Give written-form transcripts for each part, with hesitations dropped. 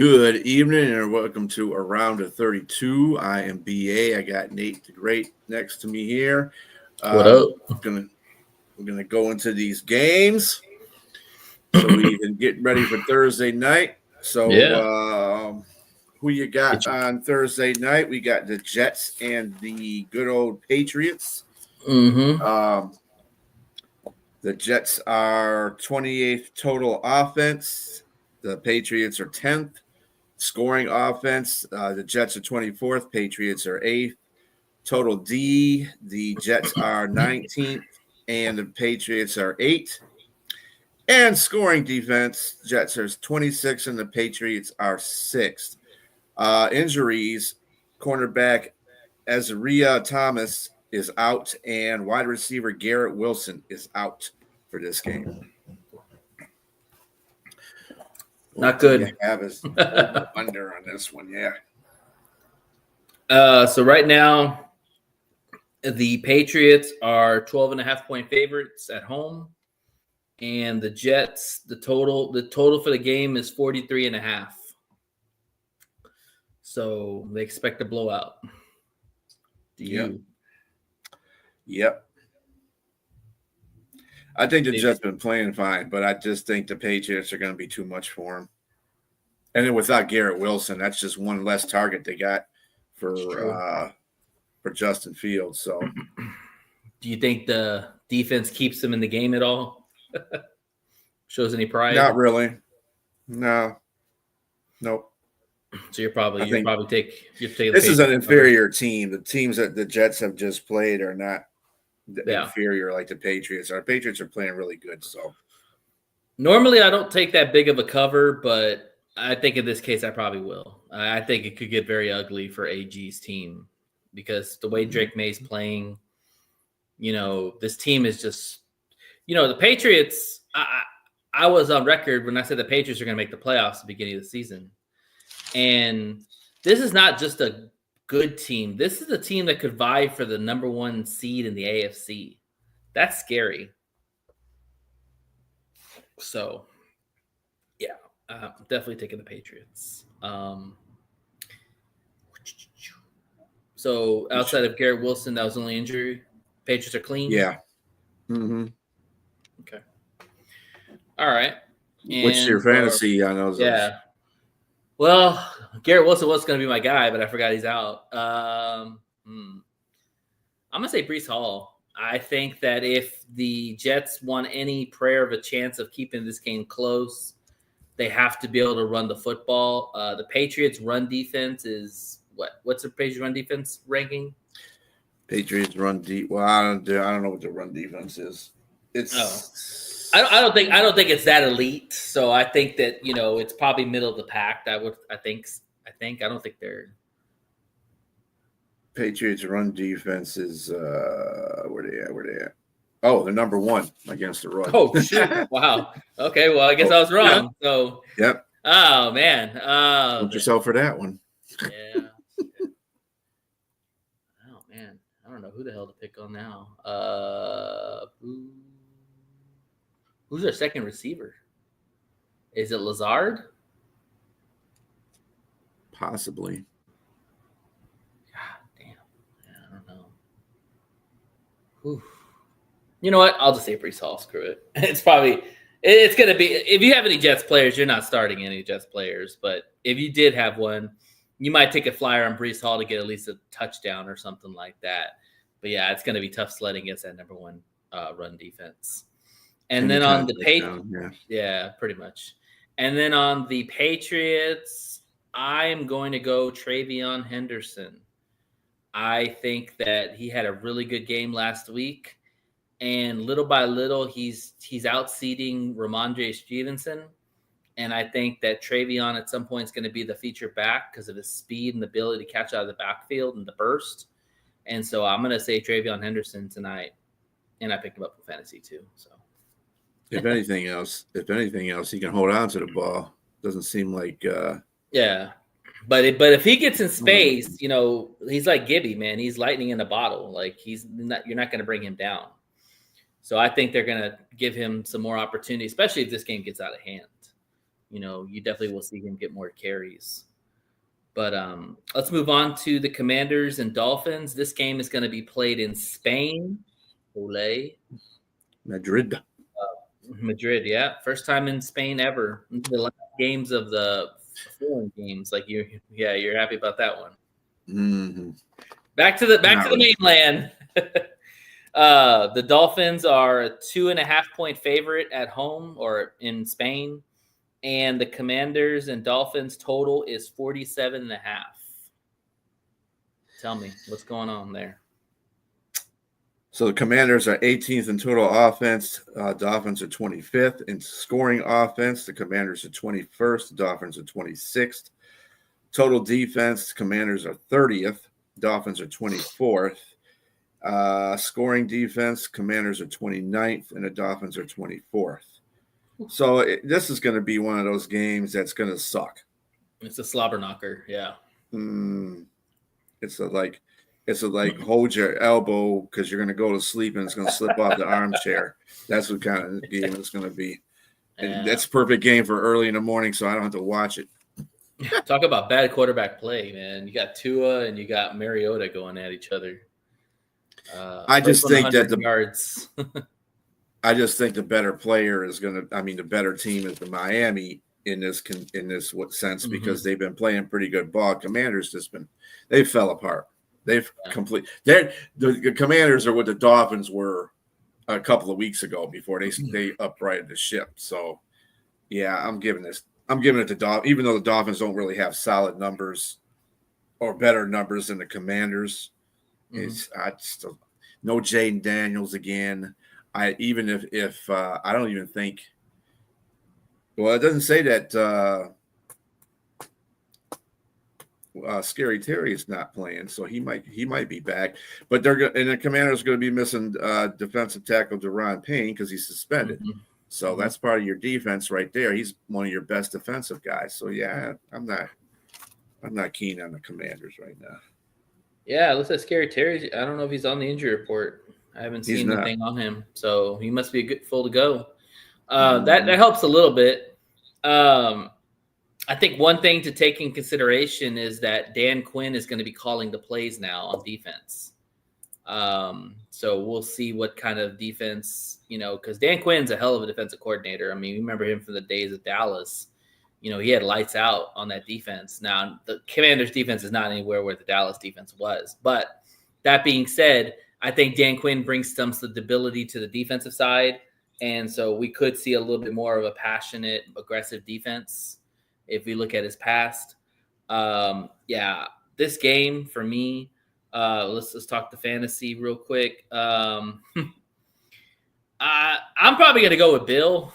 Good evening and welcome to Around of 32. I am BA. I got Nate the Great next to me here. What up? We're gonna go into these games so we can get ready for Thursday night. So who you got on Thursday night? We got the Jets and the good old Patriots. Mm-hmm. The Jets are 28th total offense. The Patriots are 10th. Scoring offense, the Jets are 24th. Patriots are 8th. Total D, the Jets are 19th. And the Patriots are 8th. And scoring defense, Jets are 26th and the Patriots are 6th. Injuries, cornerback Ezria Thomas is out, and wide receiver Garrett Wilson is out for this game. Not good. You have is under on this one, yeah. So right now, the Patriots are 12.5-point favorites at home, and the Jets, the total for the game is 43.5. So they expect a blowout. Yep. I think the Jets been playing fine, but I just think the Patriots are going to be too much for them. And then without Garrett Wilson, that's just one less target they got for Justin Fields. So, do you think the defense keeps them in the game at all? Shows any pride? Not really. No. Nope. So you're probably taking. This is an inferior team. The teams that the Jets have just played are not inferior like the Patriots. Our Patriots are playing really good. So normally I don't take that big of a cover, but I think in this case I probably will. I think it could get very ugly for AG's team because the way Drake May's playing, this team is just, the Patriots. I was on record when I said the Patriots are going to make the playoffs at the beginning of the season. And this is not just a good team. This is a team that could vie for the number 1 seed in the AFC. That's scary. So, yeah, definitely taking the Patriots. So outside of Garrett Wilson, that was the only injury. Patriots are clean? Yeah. Mm-hmm. Okay. All right. What's your fantasy on those? Yeah. Well, Garrett Wilson was going to be my guy, but I forgot he's out. I'm going to say Breece Hall. I think that if the Jets want any prayer of a chance of keeping this game close, they have to be able to run the football. The Patriots' run defense is what? What's the Patriots' run defense ranking? Patriots run deep. Well, I don't know what the run defense is. I don't think it's that elite. So I think that it's probably middle of the pack. I think I don't think they're. Patriots run defense is where they at? Oh, they're number 1 against the run. Oh shit! Wow. Okay. Well, I guess I was wrong. Yeah. So. Yep. Oh man. Hold yourself for that one. Yeah. Oh man, I don't know who the hell to pick on now. Who's their second receiver? Is it Lazard? Possibly. God damn. Yeah, I don't know. Whew. You know what? I'll just say Breece Hall. Screw it. It's going to be, if you have any Jets players, you're not starting any Jets players. But if you did have one, you might take a flyer on Breece Hall to get at least a touchdown or something like that. But yeah, it's going to be tough sledding against that number 1 run defense. And then on the Patriots, yeah, pretty much. And then on the Patriots, I am going to go TreVeyon Henderson. I think that he had a really good game last week, and little by little, he's outseeding Ramondre Stevenson. And I think that TreVeyon at some point is going to be the feature back because of his speed and the ability to catch out of the backfield and the burst. And so I'm going to say TreVeyon Henderson tonight, and I picked him up for fantasy too. So. If anything else, he can hold on to the ball. Doesn't seem like. Yeah, but if he gets in space, he's like Gibby, man. He's lightning in a bottle. Like you're not going to bring him down. So I think they're going to give him some more opportunity, especially if this game gets out of hand. you definitely will see him get more carries. But let's move on to the Commanders and Dolphins. This game is going to be played in Spain. Olé. Madrid. Madrid, yeah. First time in Spain ever. The last games of the foreign games. Like you're happy about that one. Mm-hmm. Back to the mainland. The Dolphins are a 2.5-point favorite at home or in Spain. And the Commanders and Dolphins total is 47.5. Tell me, what's going on there? So the Commanders are 18th in total offense. Dolphins are 25th in scoring offense. The Commanders are 21st. The Dolphins are 26th. Total defense, Commanders are 30th. Dolphins are 24th. Scoring defense, Commanders are 29th, and the Dolphins are 24th. So this is going to be one of those games that's going to suck. It's a slobber knocker, yeah. It's a hold your elbow because you're going to go to sleep and it's going to slip off the armchair. That's what kind of game it's going to be. And that's a perfect game for early in the morning, so I don't have to watch it. Talk about bad quarterback play, man. You got Tua and you got Mariota going at each other. I just think that yards. I just think the better player is going to. I mean, the better team is the Miami in this sense because they've been playing pretty good ball. Commanders they fell apart. They've the Commanders are what the Dolphins were a couple of weeks ago before they uprighted the ship. So, yeah, I'm giving it to Dolphins, even though the Dolphins don't really have solid numbers or better numbers than the Commanders. No Jaden Daniels again. I don't even think. Well, it doesn't say that Scary Terry is not playing, so he might be back. But the Commanders are going to be missing defensive tackle Deron Payne because he's suspended. So that's part of your defense right there. He's one of your best defensive guys. So yeah, I'm not keen on the Commanders right now. Yeah, it looks like Scary Terry. I don't know if he's on the injury report. I haven't seen anything on him, so he must be full to go. That helps a little bit. I think one thing to take in consideration is that Dan Quinn is going to be calling the plays now on defense. So we'll see what kind of defense, because Dan Quinn's a hell of a defensive coordinator. I mean, you remember him from the days of Dallas. He had lights out on that defense. Now, the Commanders' defense is not anywhere where the Dallas defense was. But that being said, I think Dan Quinn brings some stability to the defensive side. And so we could see a little bit more of a passionate, aggressive defense if we look at his past. This game for me, let's talk the fantasy real quick. I'm probably going to go with Bill.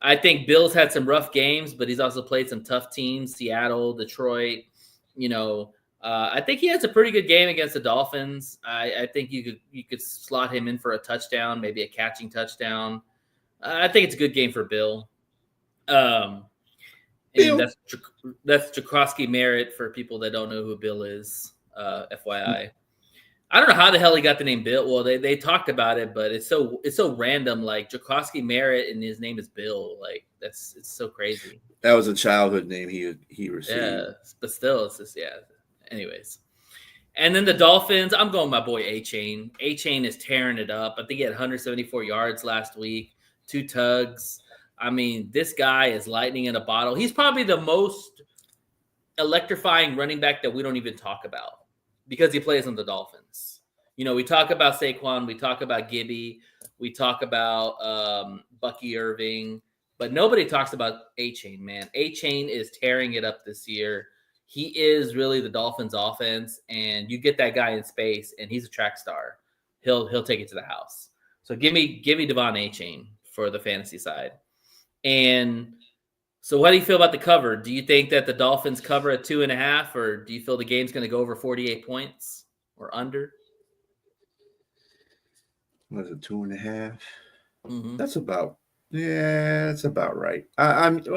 I think Bill's had some rough games, but he's also played some tough teams, Seattle, Detroit. I think he has a pretty good game against the Dolphins. I think you could slot him in for a touchdown, maybe a catching touchdown. I think it's a good game for Bill. And that's Jacoski Merritt for people that don't know who Bill is, FYI. I don't know how the hell he got the name Bill. Well, they talked about it, but it's so random. Like Jacoski Merritt, and his name is Bill. Like it's so crazy. That was a childhood name he received. Yeah, but still, it's just Anyways, and then the Dolphins. I'm going with my boy A-Chain. A-Chain is tearing it up. I think he had 174 yards last week, 2 tugs. I mean, this guy is lightning in a bottle. He's probably the most electrifying running back that we don't even talk about because he plays on the Dolphins. We talk about Saquon, we talk about Gibby, we talk about Bucky Irving, but nobody talks about A-Chain, man. A-Chain is tearing it up this year. He is really the Dolphins' offense, and you get that guy in space, and he's a track star. He'll take it to the house. So give me Devon A-Chain for the fantasy side. And so what do you feel about the cover? Do you think that the Dolphins cover at 2.5, or do you feel the game's going to go over 48 points or under? Was it 2.5? Mm-hmm. That's about right. It's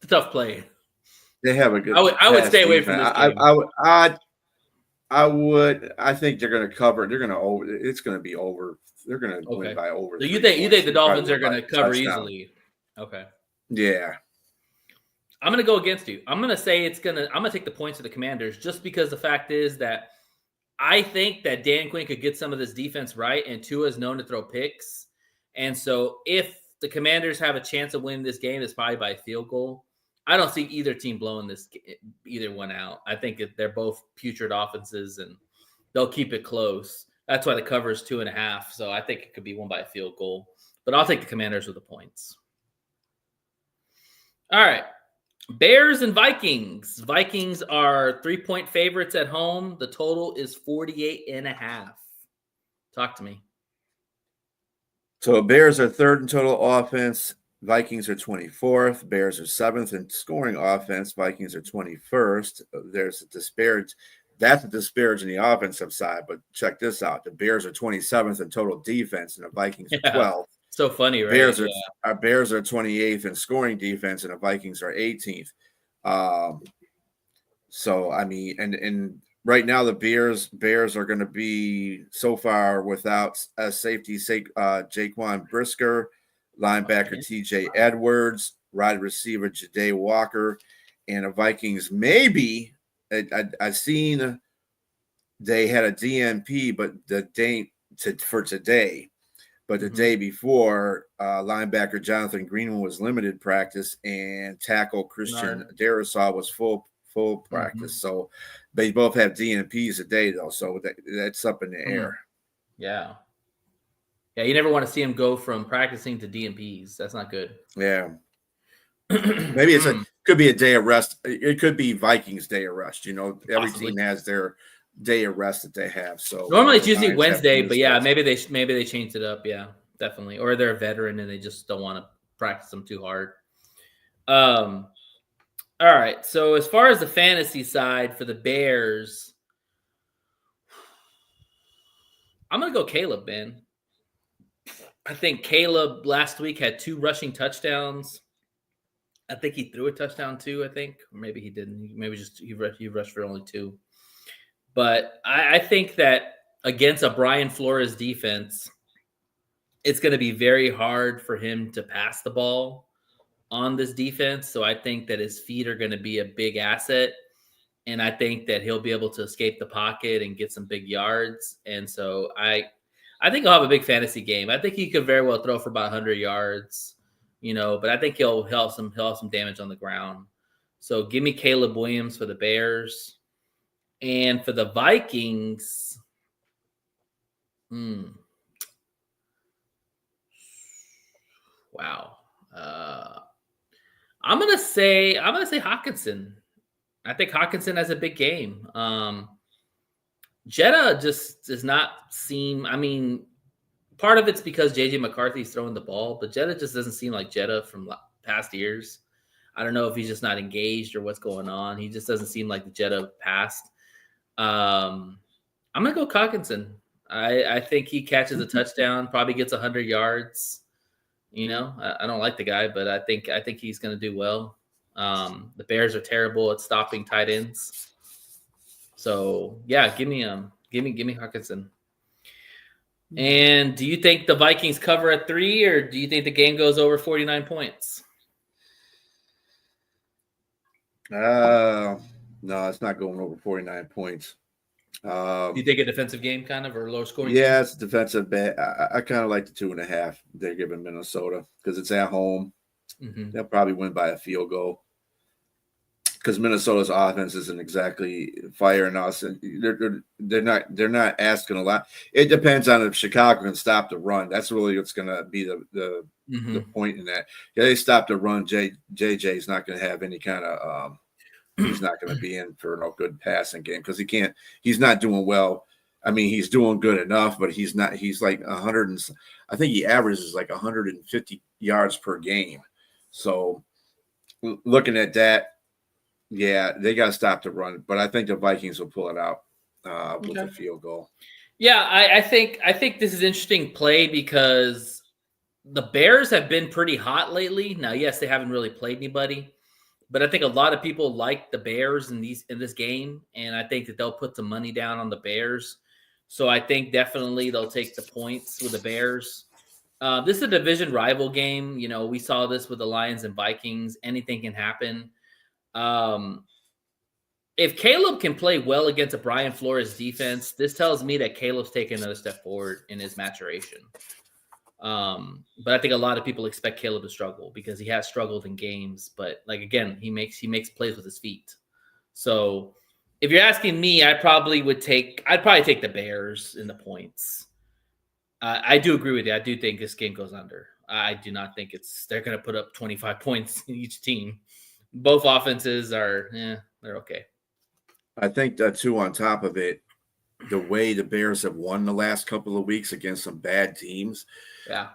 a tough play. They have a good. I would stay away from this game. I would. I think they're going to cover. They're going to It's going to be over. They're going to win by over. So you think the Dolphins are going to cover easily? Okay. Yeah. I'm going to go against you. I'm going to say I'm going to take the points of the Commanders just because the fact is that I think that Dan Quinn could get some of this defense right, and Tua is known to throw picks. And so if the Commanders have a chance of winning this game, it's probably by a field goal. I don't see either team blowing either one out. I think they're both putrid offenses, and they'll keep it close. That's why the cover is 2.5. So I think it could be won by a field goal. But I'll take the Commanders with the points. All right. Bears and Vikings. Vikings are 3-point favorites at home. The total is 48.5. Talk to me. So Bears are third in total offense. Vikings are 24th. Bears are 7th in scoring offense. Vikings are 21st. There's a disparage. That's a disparage in the offensive side. But check this out. The Bears are 27th in total defense, and the Vikings are 12th. So funny, right? Our Bears are 28th in scoring defense, and the Vikings are 18th. So I mean, and right now the Bears are going to be so far without a safety, Jaquan Brisker, linebacker T.J. Edwards, wide receiver Ja'Day Walker, and the Vikings maybe. I've seen they had a DNP, but the day for today. But the day before, linebacker Jonathan Greenwood was limited practice, and tackle Christian Darrisaw was full practice. So they both have DNPs today, though. So that's up in the air. Yeah. Yeah, you never want to see him go from practicing to DNPs. That's not good. Yeah. Maybe could be a day of rest. It could be Vikings day of rest. You know, every team has their day of rest that they have. So normally it's usually Wednesday, but yeah, maybe they changed it up. Yeah, definitely. Or they're a veteran and they just don't want to practice them too hard. All right. So as far as the fantasy side for the Bears, I'm gonna go Caleb, man. I think Caleb last week had 2 rushing touchdowns. I think he threw a touchdown too. I think, or maybe he didn't. Maybe just he rushed for only 2. But I think that against a Brian Flores defense, it's going to be very hard for him to pass the ball on this defense. So I think that his feet are going to be a big asset. And I think that he'll be able to escape the pocket and get some big yards. And so I think he'll have a big fantasy game. I think he could very well throw for about 100 yards, but I think he'll have some damage on the ground. So give me Caleb Williams for the Bears. And for the Vikings, wow. I'm gonna say Hockenson. I think Hockenson has a big game. Jetta just does not seem. I mean, part of it's because JJ McCarthy's throwing the ball, but Jetta just doesn't seem like Jetta from past years. I don't know if he's just not engaged or what's going on. He just doesn't seem like the Jetta past. I'm gonna go Hockenson. I think he catches a touchdown, probably gets 100 yards. I don't like the guy, but I think he's gonna do well. The Bears are terrible at stopping tight ends. So yeah, give me Hockenson. And do you think the Vikings cover at 3, or do you think the game goes over 49 points? No, it's not going over 49 points. Do you think a defensive game kind of, or low scoring? Yeah, it's defensive bet. I kind of like the 2.5 they're giving Minnesota because it's at home. Mm-hmm. They'll probably win by a field goal because Minnesota's offense isn't exactly firing us, and they're not asking a lot. It depends on if Chicago can stop the run. That's really what's going to be the point in that. Yeah, they stop the run. JJ's not going to have any kind of. He's not going to be in for no good passing game because he's not doing well. I mean, he's doing good enough, but he's not. He's like 100, and I think he averages like 150 yards per game. So, looking at that, yeah, they got to stop the run. But I think the Vikings will pull it out with a field goal. Yeah, I think this is interesting play because the Bears have been pretty hot lately. Now, yes, they haven't really played anybody. But I think a lot of people like the Bears in this game, and I think that they'll put some money down on the Bears. So I think definitely they'll take the points with the Bears. This is a division rival game. You know, we saw this with the Lions and Vikings. Anything can happen. If Caleb can play well against a Brian Flores defense, this tells me that Caleb's taking another step forward in his maturation. But I think a lot of people expect Caleb to struggle because he has struggled in games. But like again, he makes plays with his feet. So if you're asking me, I'd probably take the Bears in the points. I do agree with you. I do think this game goes under. I do not think they're going to put up 25 points in each team. Both offenses are, they're okay. I think that too, on top of it, the way the Bears have won the last couple of weeks against some bad teams,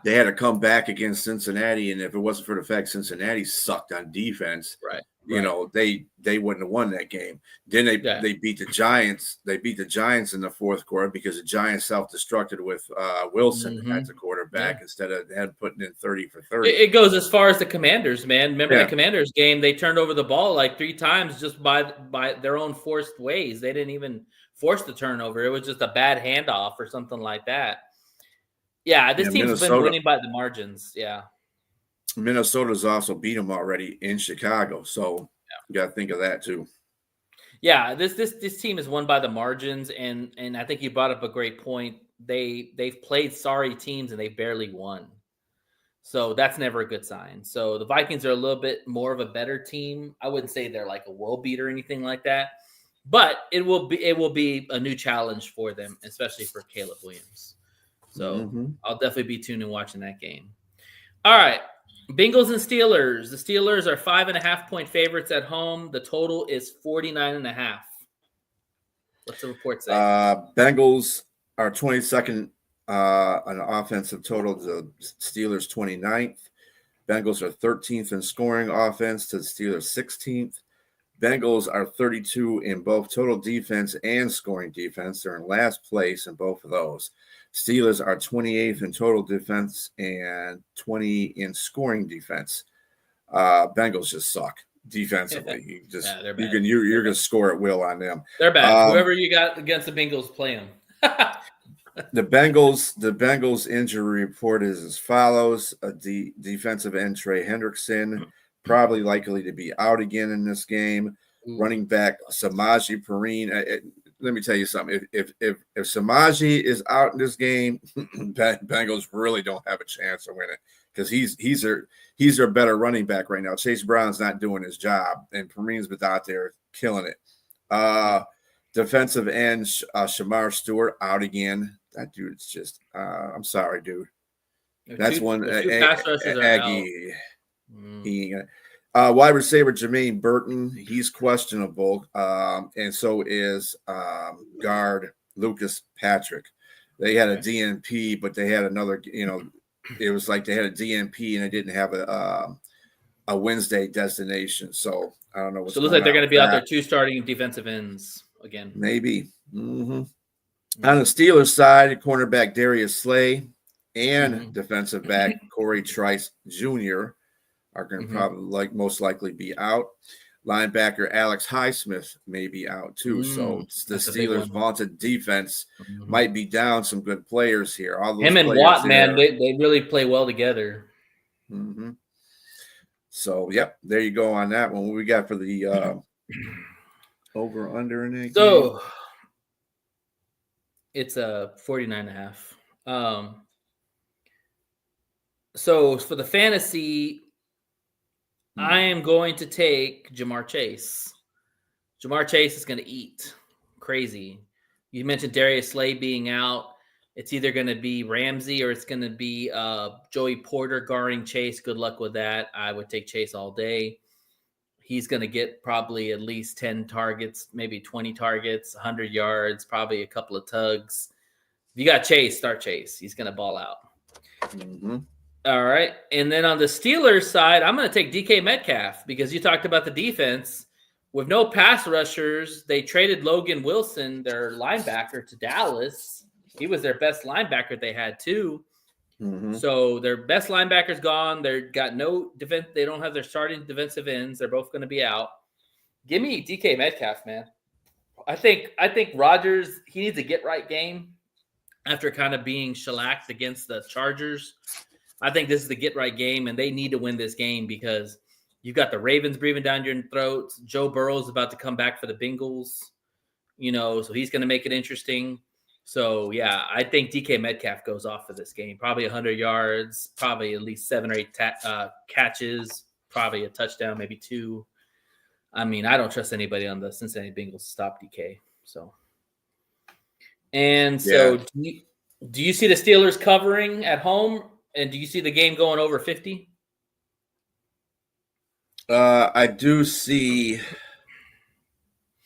they had to come back against Cincinnati, and if it wasn't for the fact Cincinnati sucked on defense, you know, they wouldn't have won that game. Then they beat the Giants. They beat the Giants in the fourth quarter because the Giants self-destructed with Wilson as a quarterback instead of putting in 30 for 30. It goes as far as the Commanders, man. Remember the Commanders game? They turned over the ball like 3 times just by their own forced ways. They didn't even force the turnover. It was just a bad handoff or something like that. Yeah, this team's been winning by the margins. Yeah. Minnesota's also beat them already in Chicago, so you got to think of that too. Yeah, this team is won by the margins, and I think you brought up a great point. They've played sorry teams and they barely won, so that's never a good sign. So the Vikings are a little bit more of a better team. I wouldn't say they're like a world beater or anything like that, but it will be a new challenge for them, especially for Caleb Williams. So I'll definitely be tuned in watching that game. All right. Bengals and Steelers. The Steelers are 5.5-point favorites at home. The total is 49.5. What's the report say? Bengals are 22nd on offensive total. The Steelers 29th. Bengals are 13th in scoring offense to the Steelers 16th. Bengals are 32 in both total defense and scoring defense. They're in last place in both of those. Steelers are 28th in total defense and 20 in scoring defense. Bengals just suck defensively. You're going to score at will on them. They're bad. Whoever you got against the Bengals, play them. The Bengals injury report is as follows: the defensive end Trey Hendrickson probably likely to be out again in this game. Running back Samaje Perine. Let me tell you something. If Samaje is out in this game, Bengals really don't have a chance of winning because he's their better running back right now. Chase Brown's not doing his job, and Perine's been out there killing it. Defensive end Shamar Stewart out again. That dude's just I'm sorry, dude. That's one Aggie. Wide receiver Jermaine Burton, he's questionable, and so is guard Lucas Patrick. They had a DNP, but they had another. It was like they had a DNP and they didn't have a Wednesday destination. So I don't know. So it looks like they're going to be out there 2 starting defensive ends again. Maybe. On the Steelers side, cornerback Darius Slay and defensive back Corey Trice Jr. are going to probably most likely be out. Linebacker Alex Highsmith may be out too. So the Steelers' vaunted defense might be down some good players here. All those him and Watt, man, they really play well together. So, there you go on that one. What we got for the over under in that game? It's a 49.5. So for the fantasy, I am going to take Jamar Chase. Jamar Chase is going to eat crazy. You mentioned Darius Slay being out. It's either going to be Ramsey or it's going to be Joey Porter guarding Chase. Good luck with that. I would take Chase all day. He's going to get probably at least 10 targets, maybe 20 targets, 100 yards, probably a couple of tugs. If you got Chase, start Chase. He's going to ball out. All right. And then on the Steelers side, I'm going to take DK Metcalf because you talked about the defense. With no pass rushers, they traded Logan Wilson, their linebacker, to Dallas. He was their best linebacker they had, too. So their best linebacker's gone. They've got no defense. They don't have their starting defensive ends. They're both going to be out. Give me DK Metcalf, man. I think Rodgers, he needs a get-right game after kind of being shellacked against the Chargers. I think this is the get right game, and they need to win this game because you've got the Ravens breathing down your throats. Joe Burrow is about to come back for the Bengals, so he's going to make it interesting. So, yeah, I think DK Metcalf goes off for this game. Probably 100 yards, probably at least 7 or 8 catches, probably a touchdown, maybe 2. I mean, I don't trust anybody on the Cincinnati Bengals to stop DK. So, do you see the Steelers covering at home? And do you see the game going over 50? I do see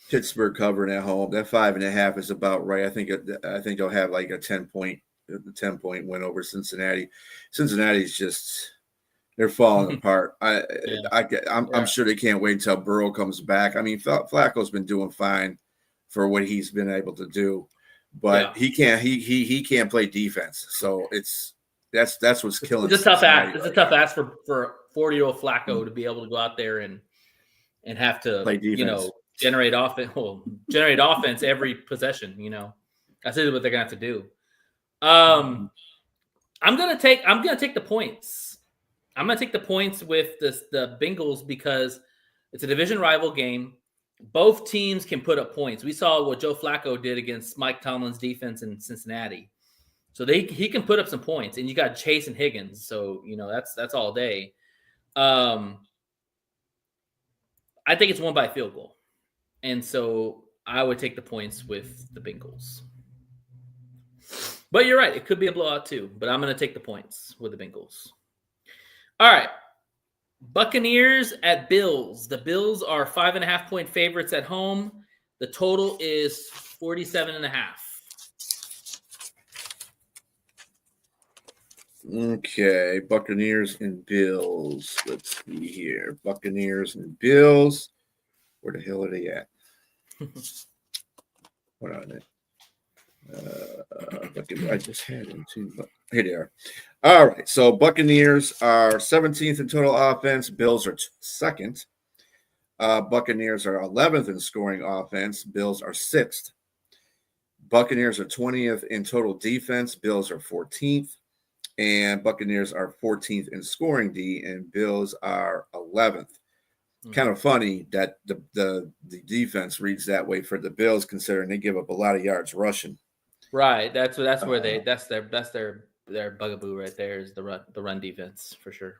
Pittsburgh covering at home. That 5.5 is about right. I think they'll have like a 10-point win over Cincinnati. Cincinnati's just they're falling apart. I'm sure they can't wait until Burrow comes back. I mean, Flacco's been doing fine for what he's been able to do, but he can't play defense. So that's what's killing. It's a tough ask. It's a tough ask for 40-year-old Flacco to be able to go out there and have to play defense. Generate offense every possession. That's what they're gonna have to do. I'm gonna take the points. I'm gonna take the points with the Bengals because it's a division rival game. Both teams can put up points. We saw what Joe Flacco did against Mike Tomlin's defense in Cincinnati. So he can put up some points, and you got Chase and Higgins. So that's all day. I think it's won by a field goal. And so I would take the points with the Bengals. But you're right. It could be a blowout too. But I'm going to take the points with the Bengals. All right. Buccaneers at Bills. The Bills are 5.5-point favorites at home. The total is 47.5. Okay. Buccaneers and Bills. Let's see here. Buccaneers and Bills. Where the hell are they at? What are they? I just had them too, but here they are. All right. So Buccaneers are 17th in total offense. Bills are second. Buccaneers are 11th in scoring offense. Bills are 6th. Buccaneers are 20th in total defense. Bills are 14th. And Buccaneers are 14th in scoring D, and Bills are 11th. Kind of funny that the defense reads that way for the Bills, considering they give up a lot of yards rushing. Right. That's where that's their bugaboo right there is the run defense for sure.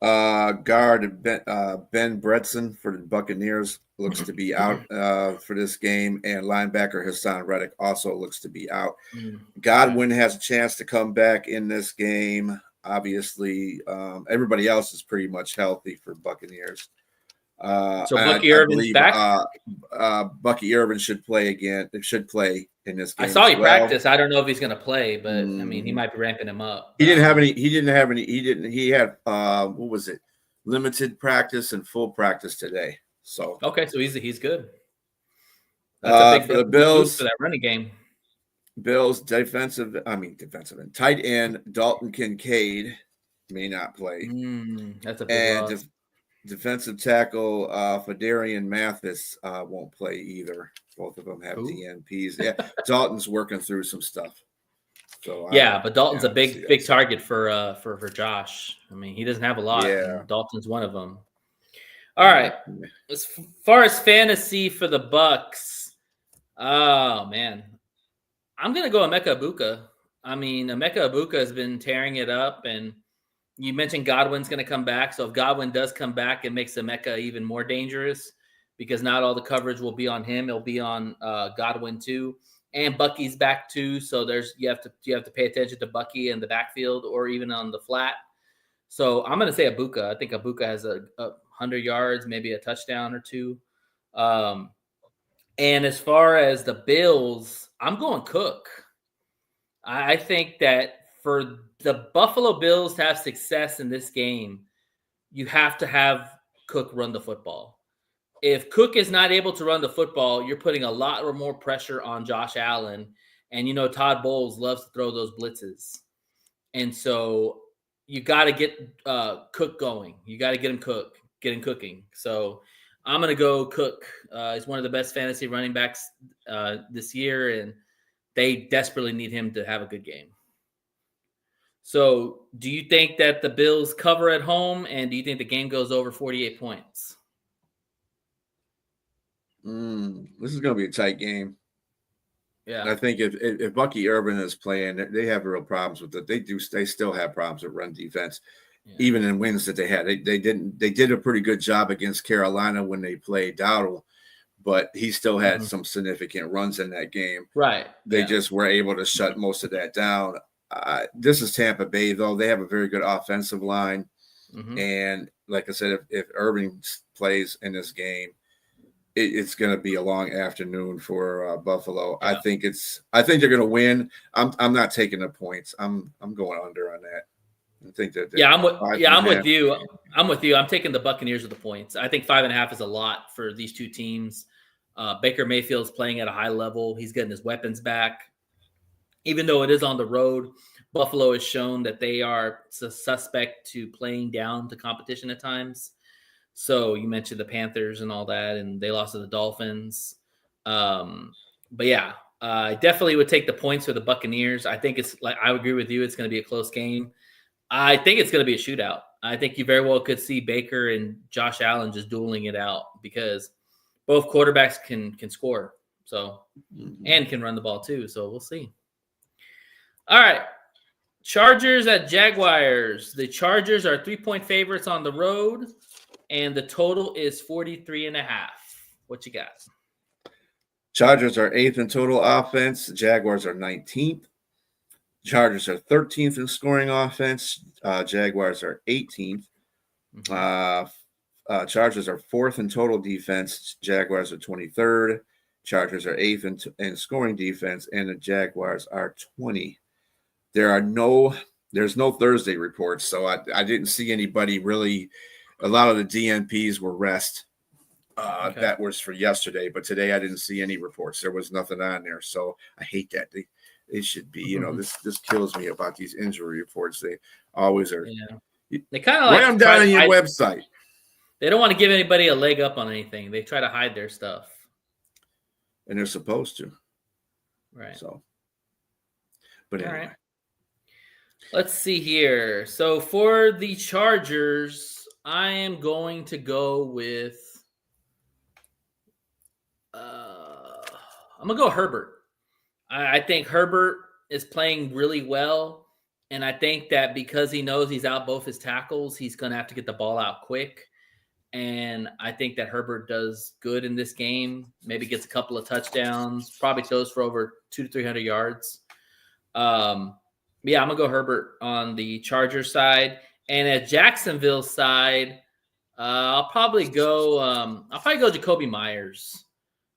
Guard Ben Bredeson for the Buccaneers looks to be out for this game, and linebacker Hassan Reddick also looks to be out. Godwin has a chance to come back in this game. Obviously, everybody else is pretty much healthy for Buccaneers. So Bucky Irvin's back. Bucky Irvin should play again. It should play in this game. I saw he practice. I don't know if he's going to play, but I mean, he might be ramping him up. He didn't have any. He had what was it? Limited practice and full practice today. So okay, so he's good. That's a big for the Bills for that running game. Bills defensive end. Tight end Dalton Kincaid may not play. That's a big loss. Defensive tackle Fedarian Mathis won't play either. Both of them have DNPs. Yeah, Dalton's working through some stuff. So but Dalton's a big target for Josh. I mean, he doesn't have a lot. Yeah, Dalton's one of them. All right. As far as fantasy for the Bucks, oh man, I'm gonna go Emeka Egbuka. I mean, Emeka Egbuka has been tearing it up, and you mentioned Godwin's going to come back. So if Godwin does come back, it makes Emeka even more dangerous because not all the coverage will be on him. It'll be on Godwin too, and Bucky's back too. So you have to pay attention to Bucky in the backfield or even on the flat. So I'm going to say Egbuka. I think Egbuka has a 100 yards, maybe a touchdown or two. And as far as the Bills, I'm going Cook. I think that for the Buffalo Bills to have success in this game, you have to have Cook run the football. If Cook is not able to run the football, you're putting a lot more pressure on Josh Allen. And, Todd Bowles loves to throw those blitzes. And so you got to get Cook going. You got to get him cooking. So I'm going to go Cook. He's one of the best fantasy running backs this year, and they desperately need him to have a good game. So, do you think that the Bills cover at home, and do you think the game goes over 48 points? This is going to be a tight game. Yeah. I think if Bucky Urban is playing, they have real problems with it. They still have problems with run defense, Yeah. even in wins that they had. They did a pretty good job against Carolina when they played Dowdle, but he still had some significant runs in that game. Right. They just were able to shut most of that down. This is Tampa Bay, though. They have a very good offensive line. And like I said, if Urban plays in this game, it's going to be a long afternoon for Buffalo. Yeah. I think they're going to win. I'm not taking the points. I'm going under on that. I think that. I'm with you. I'm with you. I'm taking the Buccaneers with the points. I think 5.5 is a lot for these two teams. Baker Mayfield's playing at a high level. He's getting his weapons back. Even though it is on the road, Buffalo has shown that they are suspect to playing down to competition at times. So you mentioned the Panthers and all that, and they lost to the Dolphins. But yeah, I definitely would take the points for the Buccaneers. I think I agree with you. It's going to be a close game. I think it's going to be a shootout. I think you very well could see Baker and Josh Allen just dueling it out because both quarterbacks can score. So, and can run the ball too. So we'll see. All right. Chargers at Jaguars. The Chargers are 3-point favorites on the road, and the total is 43.5. What you got? Chargers are 8th in total offense. Jaguars are 19th. Chargers are 13th in scoring offense. Jaguars are 18th. Chargers are 4th in total defense. Jaguars are 23rd. Chargers are 8th in scoring defense, and the Jaguars are 20. There's no Thursday reports, so I didn't see anybody really. A lot of the DNPs were rest. That was for yesterday, but today I didn't see any reports. There was nothing on there, so I hate that. They should be, this kills me about these injury reports. They always are. Yeah. They kind of write them down on your website. They don't want to give anybody a leg up on anything. They try to hide their stuff, and they're supposed to. Right. So, but anyway. All right. Let's see here. So for the Chargers, I am going to go with I'm going to go Herbert. I think Herbert is playing really well, and I think that because he knows he's out both his tackles, he's going to have to get the ball out quick. And I think that Herbert does good in this game, maybe gets a couple of touchdowns, probably throws for over 200 to 300 yards. Yeah, I'm gonna go Herbert on the Chargers side, and at Jacksonville's side, I'll probably go Jacoby Myers.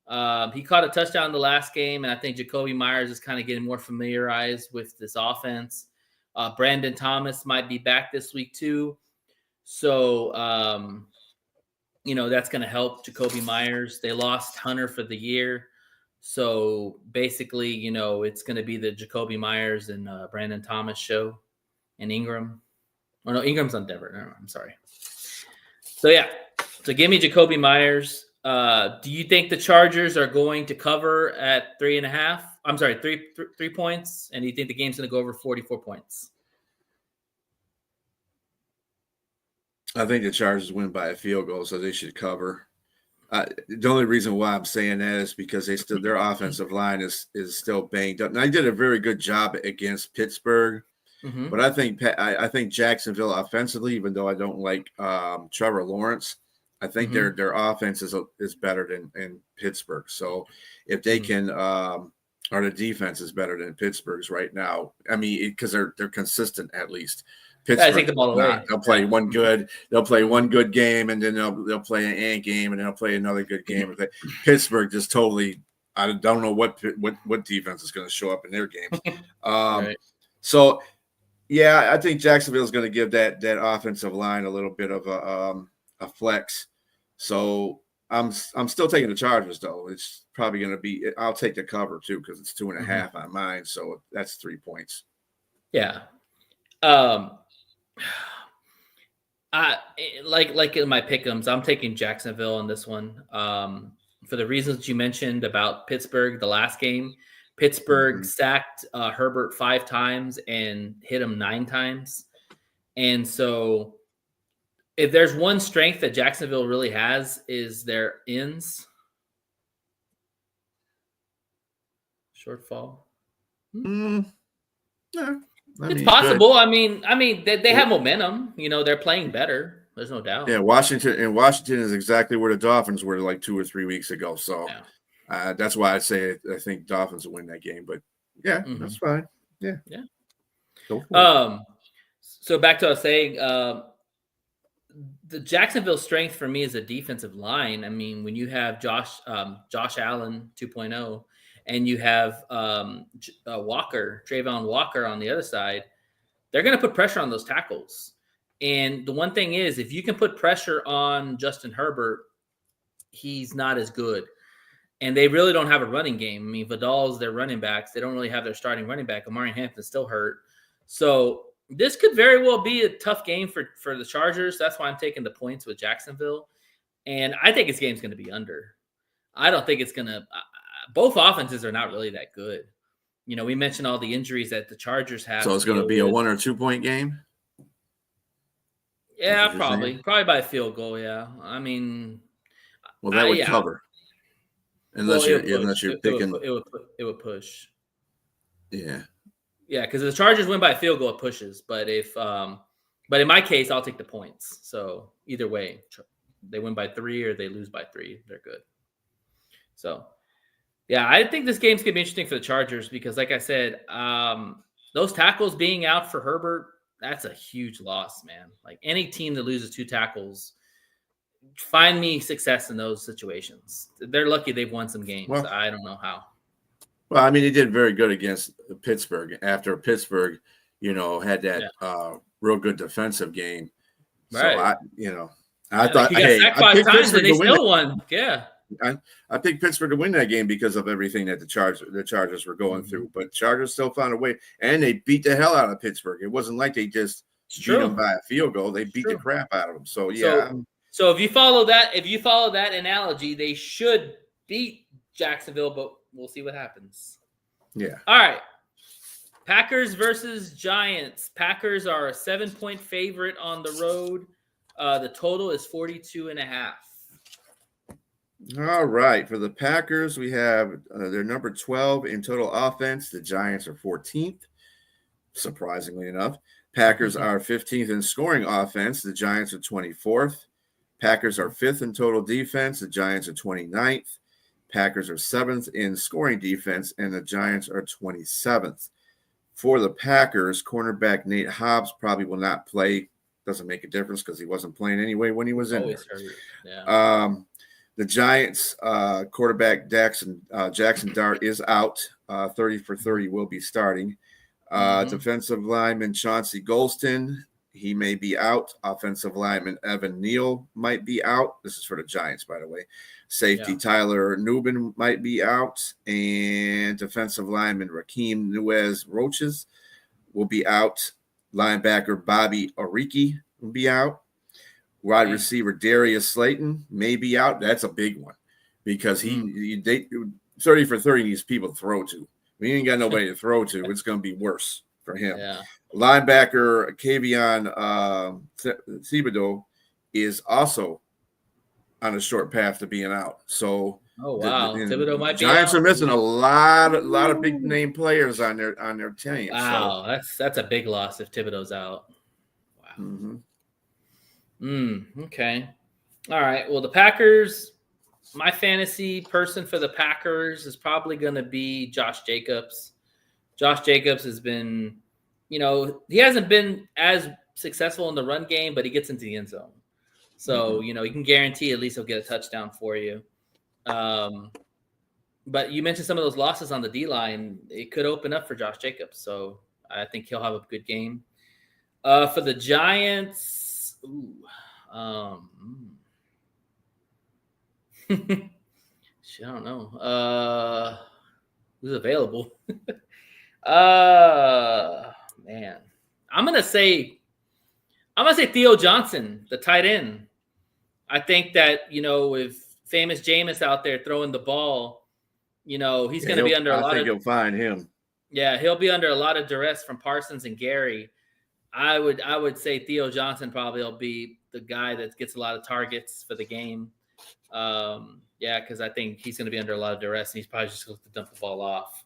He caught a touchdown in the last game, and I think Jacoby Myers is kind of getting more familiarized with this offense. Brandon Thomas might be back this week too, so that's going to help Jacoby Myers. They lost Hunter for the year. So basically, it's going to be the Jacoby Myers and Brandon Thomas show, and Ingram. Oh, no, Ingram's on Denver. No, I'm sorry. So, yeah. So, give me Jacoby Myers. Do you think the Chargers are going to cover at 3.5? I'm sorry, 3 points. And do you think the game's going to go over 44 points? I think the Chargers win by a field goal, so they should cover. The only reason why I'm saying that is because their offensive line is still banged up. Now, they did a very good job against Pittsburgh, but I think Jacksonville offensively, even though I don't like Trevor Lawrence, I think their offense is better than Pittsburgh. So if they can, or the defense is better than Pittsburgh's right now. I mean, because they're consistent at least. Pittsburgh, take the ball away. They'll play one good. They'll play one good game, and then they'll play an ant game, and then they'll play another good game. Pittsburgh just totally. I don't know what defense is going to show up in their games. Right. So, yeah, I think Jacksonville is going to give that offensive line a little bit of a flex. So I'm still taking the Chargers though. It's probably going to be. I'll take the cover too because it's 2.5 on mine. So that's 3 points. Yeah. Like in my pick'ems, I'm taking Jacksonville on this one. For the reasons you mentioned about Pittsburgh, the last game, Pittsburgh sacked Herbert 5 times and hit him 9 times. And so if there's one strength that Jacksonville really has is their ends. Shortfall. Yeah, It's possible. I mean, they have momentum. They're playing better. There's no doubt. Yeah, Washington is exactly where the Dolphins were like 2 or 3 weeks ago. So that's why I say I think Dolphins will win that game. But yeah, that's fine. Yeah. Go for it. So back to what I was saying, the Jacksonville strength for me is a defensive line. I mean, when you have Josh Allen 2.0 and you have Trayvon Walker on the other side, they're going to put pressure on those tackles. And the one thing is, if you can put pressure on Justin Herbert, he's not as good. And they really don't have a running game. I mean, Vidal's their running backs. They don't really have their starting running back. Omari Hampton's still hurt. So this could very well be a tough game for the Chargers. That's why I'm taking the points with Jacksonville. And I think this game's going to be under. I don't think it's going to both offenses are not really that good. We mentioned all the injuries that the Chargers have. So it's going to be a 1 or 2 point game? Yeah, probably by a field goal, yeah. I mean, well, that would cover. Unless you're picking it would push. Yeah. Yeah, because if the Chargers win by a field goal, it pushes. But but in my case, I'll take the points. So either way, they win by 3 or they lose by 3, they're good. So yeah, I think this game's gonna be interesting for the Chargers because, like I said, those tackles being out for Herbert, that's a huge loss, man. Like any team that loses 2 tackles, find me success in those situations. They're lucky they've won some games. Well, I don't know how. Well, I mean, he did very good against Pittsburgh after Pittsburgh, had that real good defensive game. Right. So I thought, he got sacked 5 times and they still won. Yeah. I picked Pittsburgh to win that game because of everything that the Chargers were going through. But Chargers still found a way, and they beat the hell out of Pittsburgh. It wasn't like they just beat them by a field goal. They beat the crap out of them. So yeah. So if you follow that analogy, they should beat Jacksonville, but we'll see what happens. Yeah. All right. Packers versus Giants. Packers are a 7-point favorite on the road. The total is 42.5. All right. For the Packers, we have their number 12 in total offense. The Giants are 14th, surprisingly enough. Packers are 15th in scoring offense. The Giants are 24th. Packers are 5th in total defense. The Giants are 29th. Packers are 7th in scoring defense, and the Giants are 27th. For the Packers, cornerback Nate Hobbs probably will not play. Doesn't make a difference because he wasn't playing anyway when he was in there. Yeah. The Giants quarterback Jackson Dart is out. 30 for 30 will be starting. Defensive lineman Chauncey Golston, he may be out. Offensive lineman Evan Neal might be out. This is for the Giants, by the way. Safety Tyler Nubin might be out. And defensive lineman Raheem Nunez-Roches will be out. Linebacker Bobby Oriki will be out. Wide receiver Darius Slayton may be out. That's a big one because he 30 for 30 needs people to throw to. We ain't got nobody to throw to. It's going to be worse for him. Yeah. Linebacker Kayvon Thibodeau is also on a short path to being out. So, Thibodeau might be Giants out. are missing a lot of big name players on their team. Wow, so. That's a big loss if Thibodeau's out. Wow. Okay. All right. Well, the Packers. My fantasy person for the Packers is probably going to be Josh Jacobs. Josh Jacobs has been, he hasn't been as successful in the run game, but he gets into the end zone. So, you can guarantee at least he'll get a touchdown for you. But you mentioned some of those losses on the D-line. It could open up for Josh Jacobs. So I think he'll have a good game. For the Giants, I don't know. Who's available? Man. I'm gonna say Theo Johnson, the tight end. I think that, with famous Jameis out there throwing the ball, He's going to be under a lot I think of. you'll find him. Yeah, he'll be under a lot of duress from Parsons and Gary. I would say Theo Johnson probably will be the guy that gets a lot of targets for the game. Because I think he's going to be under a lot of duress, and he's probably just going to dump the ball off.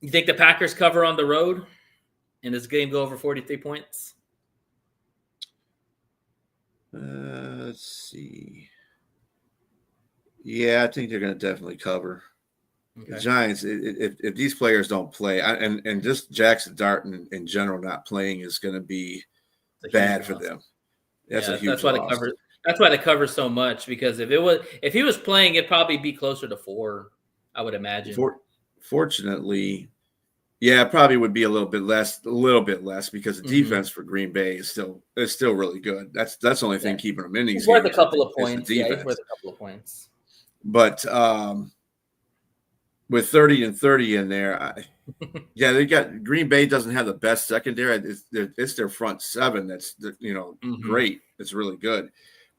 You think the Packers cover on the road, and this game go over 43 points? Let's see. Yeah, I think they're going to definitely cover. Okay. The Giants, if these players don't play, and just Jackson Dart in general not playing is going to be bad for them. That's a huge loss. That's why they cover so much, because if he was playing, it'd probably be closer to 4, I would imagine. Fortunately, yeah, it probably would be a little bit less because the defense for Green Bay is still really good. That's the only thing keeping them in these games. Worth a couple of points. Yeah, he's worth a couple of points. But with 30 and 30 in there, they got Green Bay doesn't have the best secondary. It's their front 7 that's great. It's really good,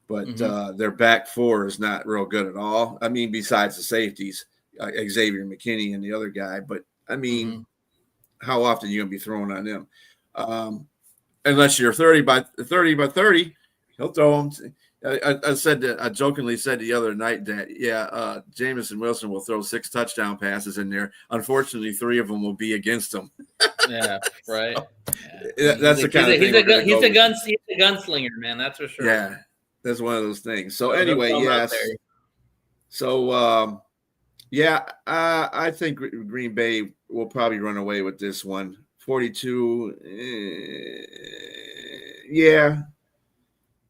but their back 4 is not real good at all. I mean, besides the safeties, Xavier McKinney and the other guy. But I mean, how often are you gonna be throwing on them? Unless you're 30 by 30, he'll throw them. I jokingly said the other night that Jamison Wilson will throw 6 touchdown passes in there. Unfortunately, 3 of them will be against him. Yeah, right. That's the kind of thing. He's a gunslinger, man. That's for sure. Yeah, that's one of those things. So anyway, yes. So I think Green Bay will probably run away with this one. 42.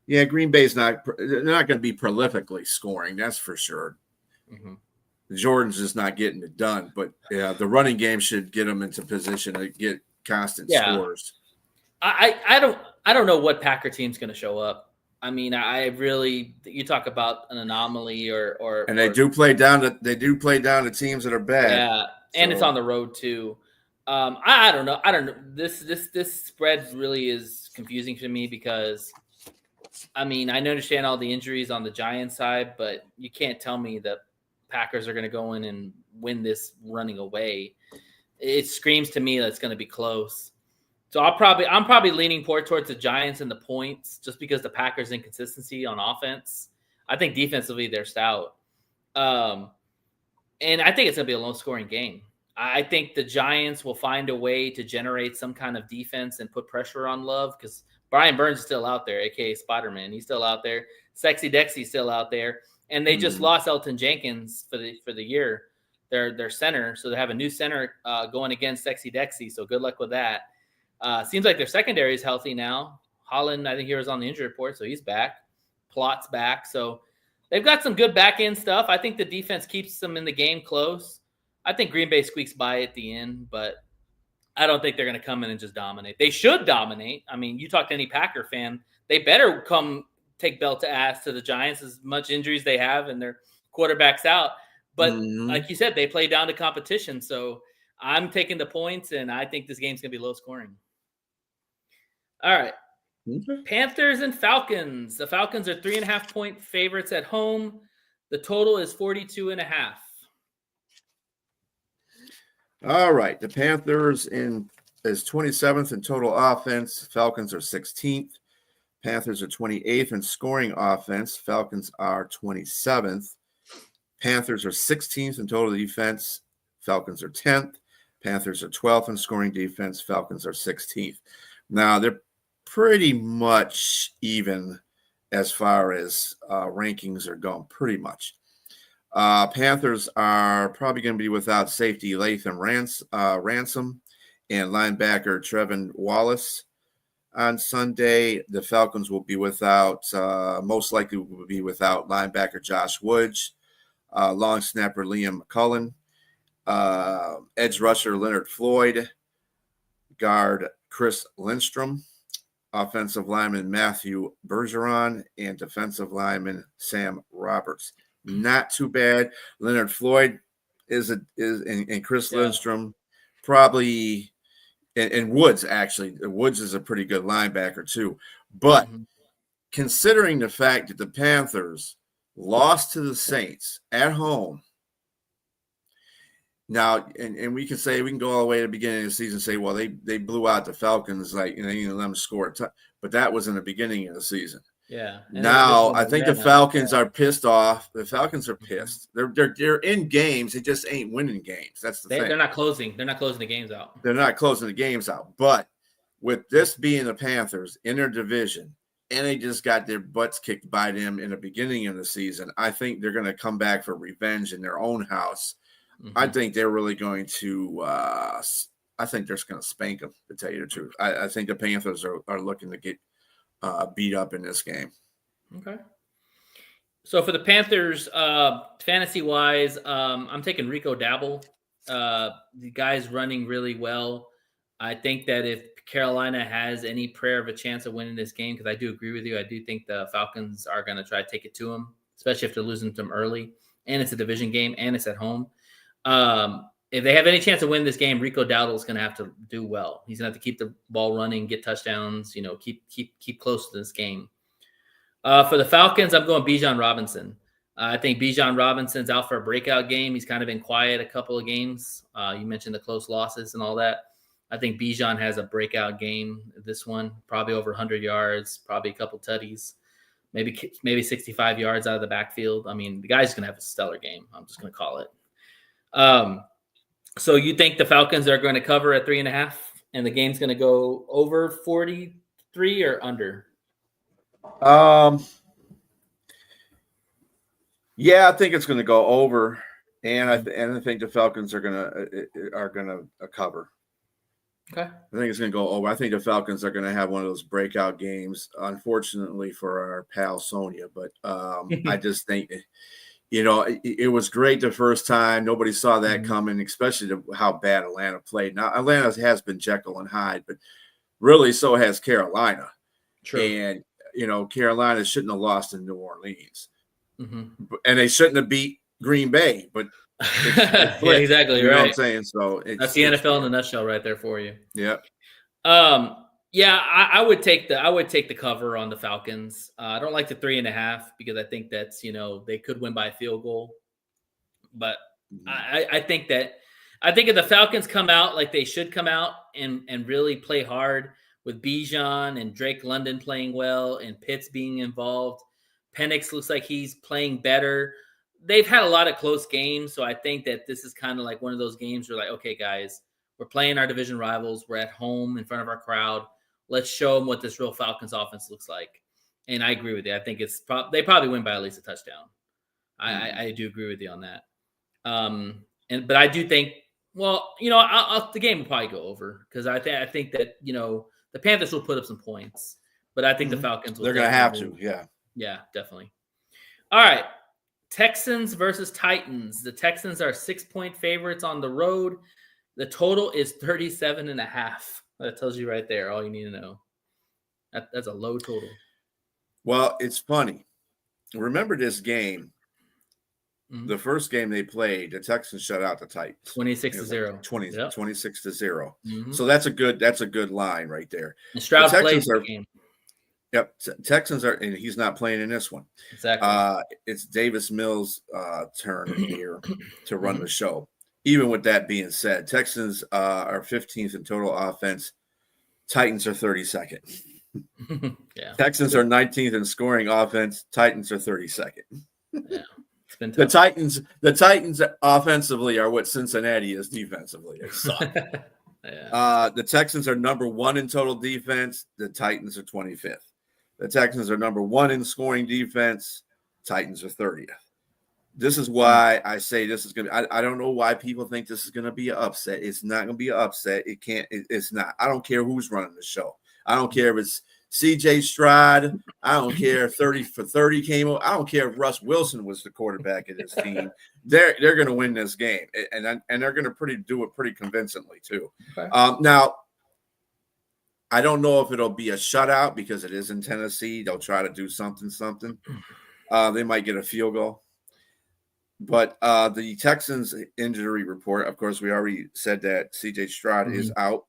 Yeah, Green Bay's they're not going to be prolifically scoring, that's for sure. Jordan's just not getting it done, but the running game should get them into position to get constant scores. I don't know what Packer team's going to show up. I mean, you talk about an anomaly or they do play down to teams that are bad. Yeah, and it's on the road too. I don't know. This spread really is confusing to me because, I mean, I understand all the injuries on the Giants side, but you can't tell me that Packers are going to go in and win this running away. It screams to me that it's going to be close. So I'm probably leaning towards the Giants and the points just because the Packers' inconsistency on offense. I think defensively they're stout. And I think it's going to be a low-scoring game. I think the Giants will find a way to generate some kind of defense and put pressure on Love because Brian Burns is still out there, a.k.a. Spider-Man. He's still out there. Sexy Dexy's still out there. And they just lost Elton Jenkins for the year, their center. So they have a new center going against Sexy Dexy. So good luck with that. Seems like their secondary is healthy now. Holland, I think he was on the injury report, so he's back. Plot's back. So they've got some good back-end stuff. I think the defense keeps them in the game close. I think Green Bay squeaks by at the end, but I don't think they're going to come in and just dominate. They should dominate. I mean, you talk to any Packer fan, they better come take belt to ass to the Giants as much injuries they have and their quarterback's out. But like you said, they play down to competition. So I'm taking the points, and I think this game's going to be low scoring. All right. Okay. Panthers and Falcons. The Falcons are 3.5-point favorites at home. The total is 42.5. All right. The Panthers is 27th in total offense. Falcons are 16th. Panthers are 28th in scoring offense. Falcons are 27th. Panthers are 16th in total defense. Falcons are 10th. Panthers are 12th in scoring defense. Falcons are 16th. Now, they're pretty much even as far as rankings are going, pretty much. Panthers are probably going to be without safety Lathan Ransom and linebacker Trevin Wallace on Sunday. The Falcons will be without, most likely will be without linebacker Josh Woods, long snapper Liam McCullen, edge rusher Leonard Floyd, guard Chris Lindstrom, offensive lineman Matthew Bergeron, and defensive lineman Sam Roberts. Not too bad. Leonard Floyd and Chris Lindstrom probably, and Woods actually. Woods is a pretty good linebacker too. But considering the fact that the Panthers lost to the Saints at home Now, and we can go all the way to the beginning of the season and say, well, they blew out the Falcons, like, you let them score but that was in the beginning of the season. Yeah. Now I think the Falcons are pissed off. The Falcons are pissed. They're in games. They just ain't winning games. That's the thing. They're not closing. They're not closing the games out. They're not closing the games out. But with this being the Panthers in their division, and they just got their butts kicked by them in the beginning of the season, I think they're going to come back for revenge in their own house. Mm-hmm. I think they're really going to I think they're just going to spank them, to tell you the truth. I think the Panthers are looking to get beat up in this game. Okay. So for the Panthers, fantasy-wise, I'm taking Rico Dabble. The guy's running really well. I think that if Carolina has any prayer of a chance of winning this game, because I do agree with you, I do think the Falcons are going to try to take it to them, especially if they're losing to them early. And it's a division game, and it's at home. If they have any chance to win this game, Rico Dowdle is going to have to do well. He's going to have to keep the ball running, get touchdowns, keep close to this game. For the Falcons, I'm going Bijan Robinson. I think Bijan Robinson's out for a breakout game. He's kind of been quiet a couple of games. You mentioned the close losses and all that. I think Bijan has a breakout game. This one, probably over 100 yards, probably a couple tutties, maybe 65 yards out of the backfield. I mean, the guy's going to have a stellar game. I'm just going to call it. So you think the Falcons are going to cover at 3.5 and the game's going to go over 43 or under? Yeah, I think it's going to go over, and I think the Falcons are going to cover. Okay. I think it's going to go over. I think the Falcons are going to have one of those breakout games, unfortunately for our pal Sonia, but I just think it was great the first time. Nobody saw that coming, especially how bad Atlanta played. Now, Atlanta has been Jekyll and Hyde, but really so has Carolina. True. And, Carolina shouldn't have lost in New Orleans. Mm-hmm. And they shouldn't have beat Green Bay, but yeah, exactly. You right. know what I'm saying? So that's the NFL in a nutshell right there for you. Yeah. Yeah, I would take the cover on the Falcons. I don't like the 3.5 because I think that's, they could win by a field goal. But I think if the Falcons come out like they should come out and really play hard with Bijan and Drake London playing well and Pitts being involved, Penix looks like he's playing better. They've had a lot of close games, so I think that this is kind of like one of those games where, like, okay, guys, we're playing our division rivals. We're at home in front of our crowd. Let's show them what this real Falcons offense looks like. And I agree with you. I think they probably win by at least a touchdown. I do agree with you on that. But I do think, the game will probably go over because I think that the Panthers will put up some points, but I think the Falcons will. They're going to have to, yeah. Yeah, definitely. All right. Texans versus Titans. The Texans are 6-point favorites on the road. The total is 37.5. That tells you right there all you need to know. That's a low total. Well, it's funny. Remember this game. Mm-hmm. The first game they played, the Texans shut out the Titans. 26-0. 26-0. Mm-hmm. So that's a good line right there. And Stroud plays the game. Yep, Texans are, and he's not playing in this one. Exactly. It's Davis Mills' turn here to run the show. Even with that being said, Texans are 15th in total offense. Titans are 32nd. Yeah. Texans are 19th in scoring offense. Titans are 32nd. Yeah. It's been tough. The Titans offensively are what Cincinnati is defensively. They suck. Yeah. The Texans are number 1 in total defense. The Titans are 25th. The Texans are number 1 in scoring defense. Titans are 30th. This is why I say this is going to – I don't know why people think this is going to be an upset. It's not going to be an upset. It's not. I don't care who's running the show. I don't care if it's C.J. Stroud. I don't care if 30 for 30 came over. I don't care if Russ Wilson was the quarterback of this team. They're going to win this game, and they're going to do it pretty convincingly too. Okay. Now, I don't know if it'll be a shutout because it is in Tennessee. They'll try to do something. They might get a field goal. But the Texans injury report, of course, we already said that C.J. Stroud is out.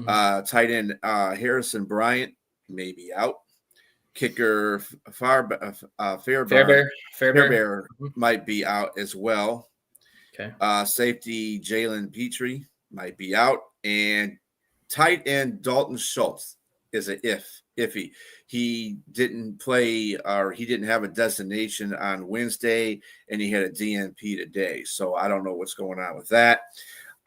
Tight end Harrison Bryant may be out. Kicker Fairbairn might be out as well. Okay. Safety Jalen Petrie might be out, and tight end Dalton Schultz is a iffy. He didn't play, or he didn't have a destination on Wednesday, and he had a DNP today. So I don't know what's going on with that.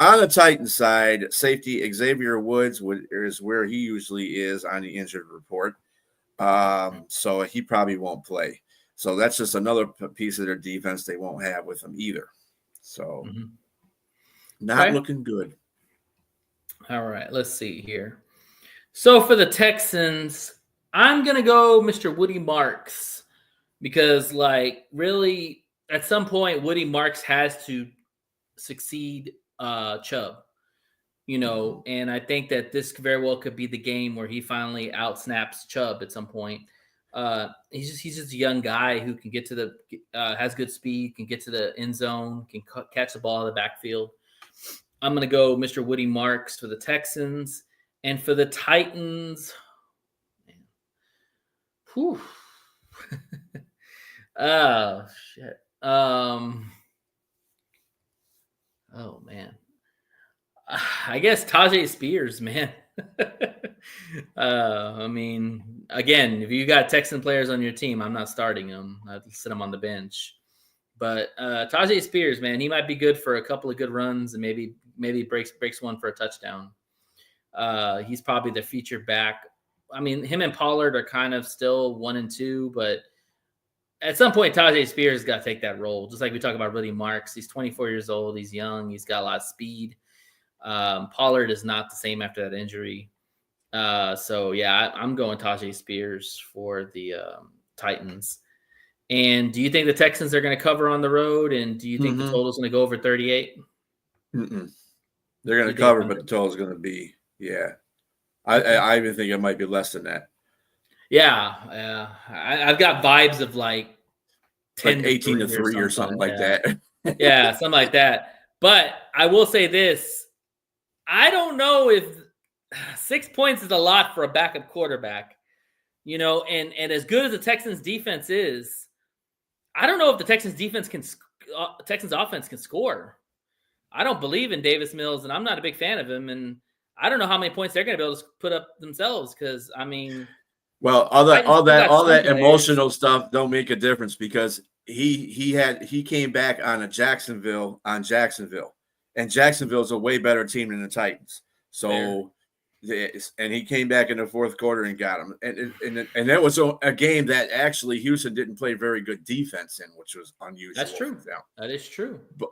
On the Titan side, safety Xavier Woods is where he usually is on the injured report. So he probably won't play. So that's just another piece of their defense they won't have with him either. So not looking good. All right, let's see here. So for the Texans, I'm going to go Mr. Woody Marks because, like, really, at some point, Woody Marks has to succeed Chubb, you know, and I think that this very well could be the game where he finally outsnaps Chubb at some point. He's just a young guy who can get to the has good speed, can get to the end zone, can catch the ball in the backfield. I'm going to go Mr. Woody Marks for the Texans. And for the Titans, man. Whew. Oh, shit. Oh, man. I guess Tajay Spears, man. I mean, again, if you got Texan players on your team, I'm not starting them. I'd sit them on the bench. But Tajay Spears, man, he might be good for a couple of good runs and maybe breaks one for a touchdown. He's probably the feature back. I mean, him and Pollard are kind of still 1 and 2, but at some point, Tajay Spears got to take that role. Just like we talk about Woody Marks. He's 24 years old. He's young. He's got a lot of speed. Pollard is not the same after that injury. So, yeah, I'm going Tajay Spears for the Titans. And do you think the Texans are going to cover on the road? And do you think the total is going to go over 38? They're going to cover, but the total is going to be, I even think it might be less than that. Yeah. I've got vibes of like 10 like 18 to 3 or something like that. Yeah, something like that. But I will say this. I don't know if 6 points is a lot for a backup quarterback, you know, and as good as the Texans defense is, I don't know if the Texans offense can score. I don't believe in Davis Mills, and I'm not a big fan of him. And I don't know how many points they're going to be able to put up themselves. Because I mean, well, all that emotional stuff don't make a difference because he came back on Jacksonville, and Jacksonville's a way better team than the Titans. So. And he came back in the fourth quarter and got him. And that was a game that actually Houston didn't play very good defense in, which was unusual. That's true. That is true. But,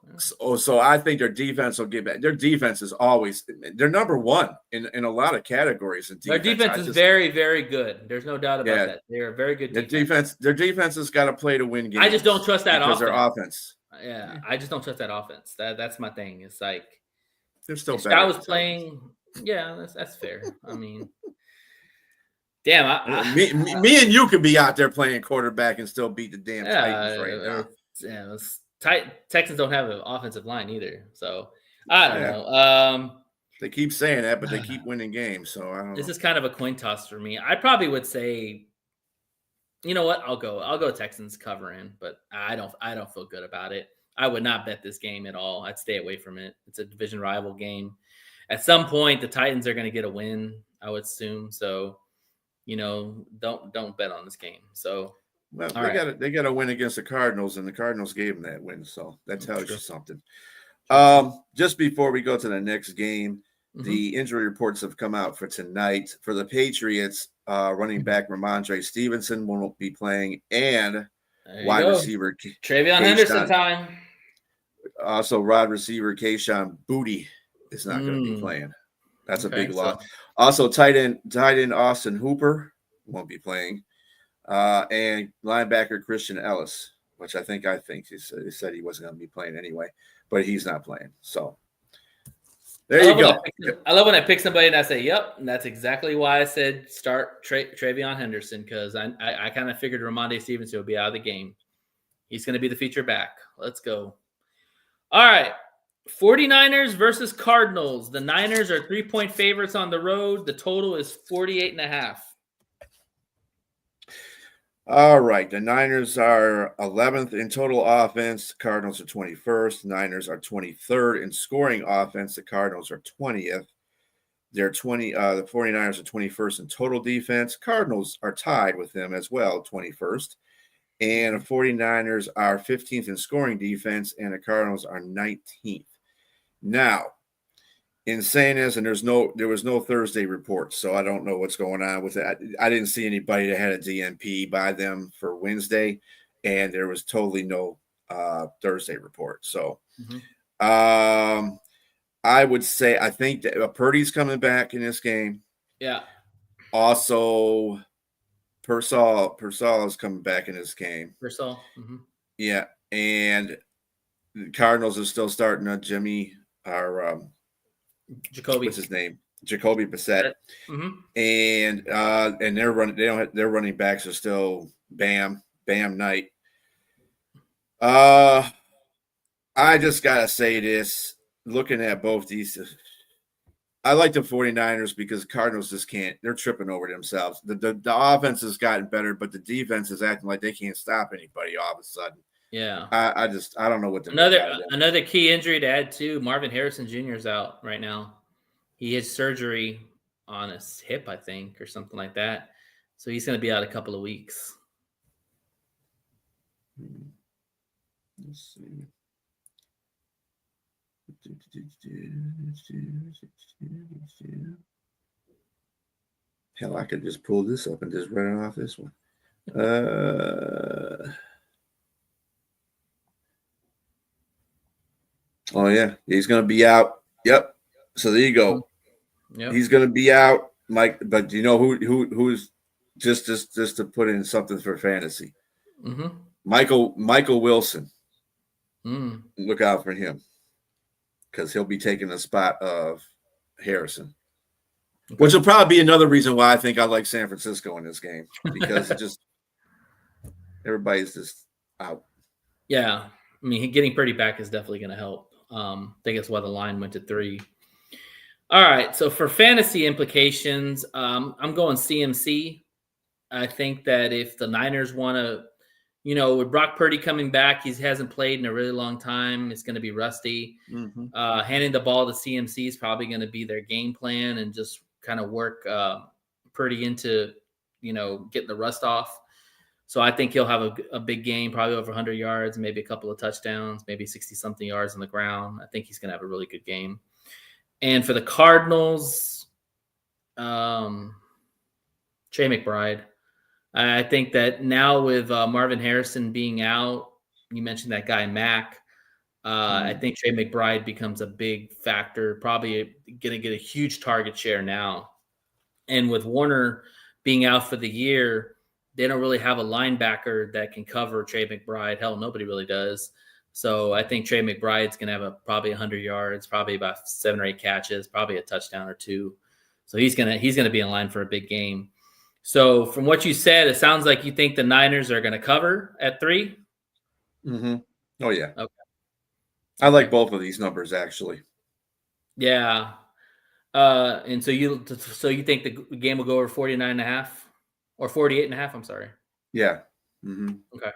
so I think their defense will get back. Their defense is always – they're number one in a lot of categories. In defense. Their defense is very, very good. There's no doubt about that. They are a very good defense. Their defense has got to play to win games. I just don't trust that offense. Their offense. Yeah, I just don't trust that offense. That's my thing. It's like – they're still better. I was playing – yeah, that's fair. I mean, damn. Me and you could be out there playing quarterback and still beat the damn Titans right now. Yeah, Texans don't have an offensive line either, so I don't know. They keep saying that, but they keep winning games. So I don't know. This is kind of a coin toss for me. I probably would say, you know what? I'll go Texans covering, but I don't feel good about it. I would not bet this game at all. I'd stay away from it. It's a division rival game. At some point, the Titans are going to get a win, I would assume. So, you know, don't bet on this game. So, well, they got a win against the Cardinals, and the Cardinals gave them that win. So that tells you something. Just before we go to the next game, the injury reports have come out for tonight. For the Patriots, running back Ramondre Stevenson won't be playing, and wide receiver Travion Henderson time. Also, wide receiver Kayshon Boutte is not going to be playing. That's a big loss. Also, tight end Austin Hooper won't be playing, and linebacker Christian Ellis, which I think he said he wasn't going to be playing anyway, but he's not playing. So there you go. I love when I pick somebody and I say, "Yep," and that's exactly why I said start Travion Henderson, because I kind of figured Ramondre Stevenson would be out of the game. He's going to be the feature back. Let's go. All right. 49ers versus Cardinals. The Niners are 3-point favorites on the road. The total is 48.5. All right. The Niners are 11th in total offense. The Cardinals are 21st. Niners are 23rd in scoring offense. The Cardinals are 20th. They're 20. The 49ers are 21st in total defense. Cardinals are tied with them as well, 21st. And the 49ers are 15th in scoring defense, and the Cardinals are 19th. Now, in saying this, and there was no Thursday report, so I don't know what's going on with that. I didn't see anybody that had a DNP by them for Wednesday, and there was totally no Thursday report. So, I would say I think that Purdy's coming back in this game. Yeah. Also, Persall is coming back in this game. Persall. Yeah, and the Cardinals are still starting on Jimmy or Jacoby. What's his name? Jacoby Brissett. And they're running. They don't have, their running backs are still Bam Knight. I just gotta say this. Looking at both these, I like the 49ers because Cardinals just can't. They're tripping over themselves. The offense has gotten better, but the defense is acting like they can't stop anybody all of a sudden. Yeah. I don't know what to another key injury to add to. Marvin Harrison Jr. is out right now. He had surgery on his hip, I think, or something like that. So he's going to be out a couple of weeks. Let's see. Hell, I could just pull this up and just run it off this one. Oh yeah, he's gonna be out. Yep. So there you go. Yep. He's gonna be out, Mike. But do you know who's just to put in something for fantasy? Michael Wilson. Look out for him because he'll be taking the spot of Harrison. Okay. Which will probably be another reason why I think I like San Francisco in this game because it just everybody's just out. Yeah, I mean, getting Purdy back is definitely going to help. I think that's why the line went to 3. All right, so for fantasy implications, I'm going CMC. I think that if the Niners want to, with Brock Purdy coming back, he hasn't played in a really long time. It's going to be rusty. Handing the ball to CMC is probably going to be their game plan and just kind of work Purdy into, getting the rust off. So I think he'll have a big game, probably over 100 yards, maybe a couple of touchdowns, maybe 60-something yards on the ground. I think he's going to have a really good game. And for the Cardinals, Trey McBride. I think that now with Marvin Harrison being out, you mentioned that guy Mack. I think Trey McBride becomes a big factor, probably going to get a huge target share now. And with Warner being out for the year, they don't really have a linebacker that can cover Trey McBride. Hell, nobody really does. So I think Trey McBride's going to have probably 100 yards, probably about 7 or 8 catches, probably a touchdown or 2. So he's going to be in line for a big game. So from what you said, it sounds like you think the Niners are going to cover at 3. Oh yeah. Okay. I like both of these numbers actually. Yeah. And so you think the game will go over 49.5 or 48.5? I'm sorry. Yeah. Okay.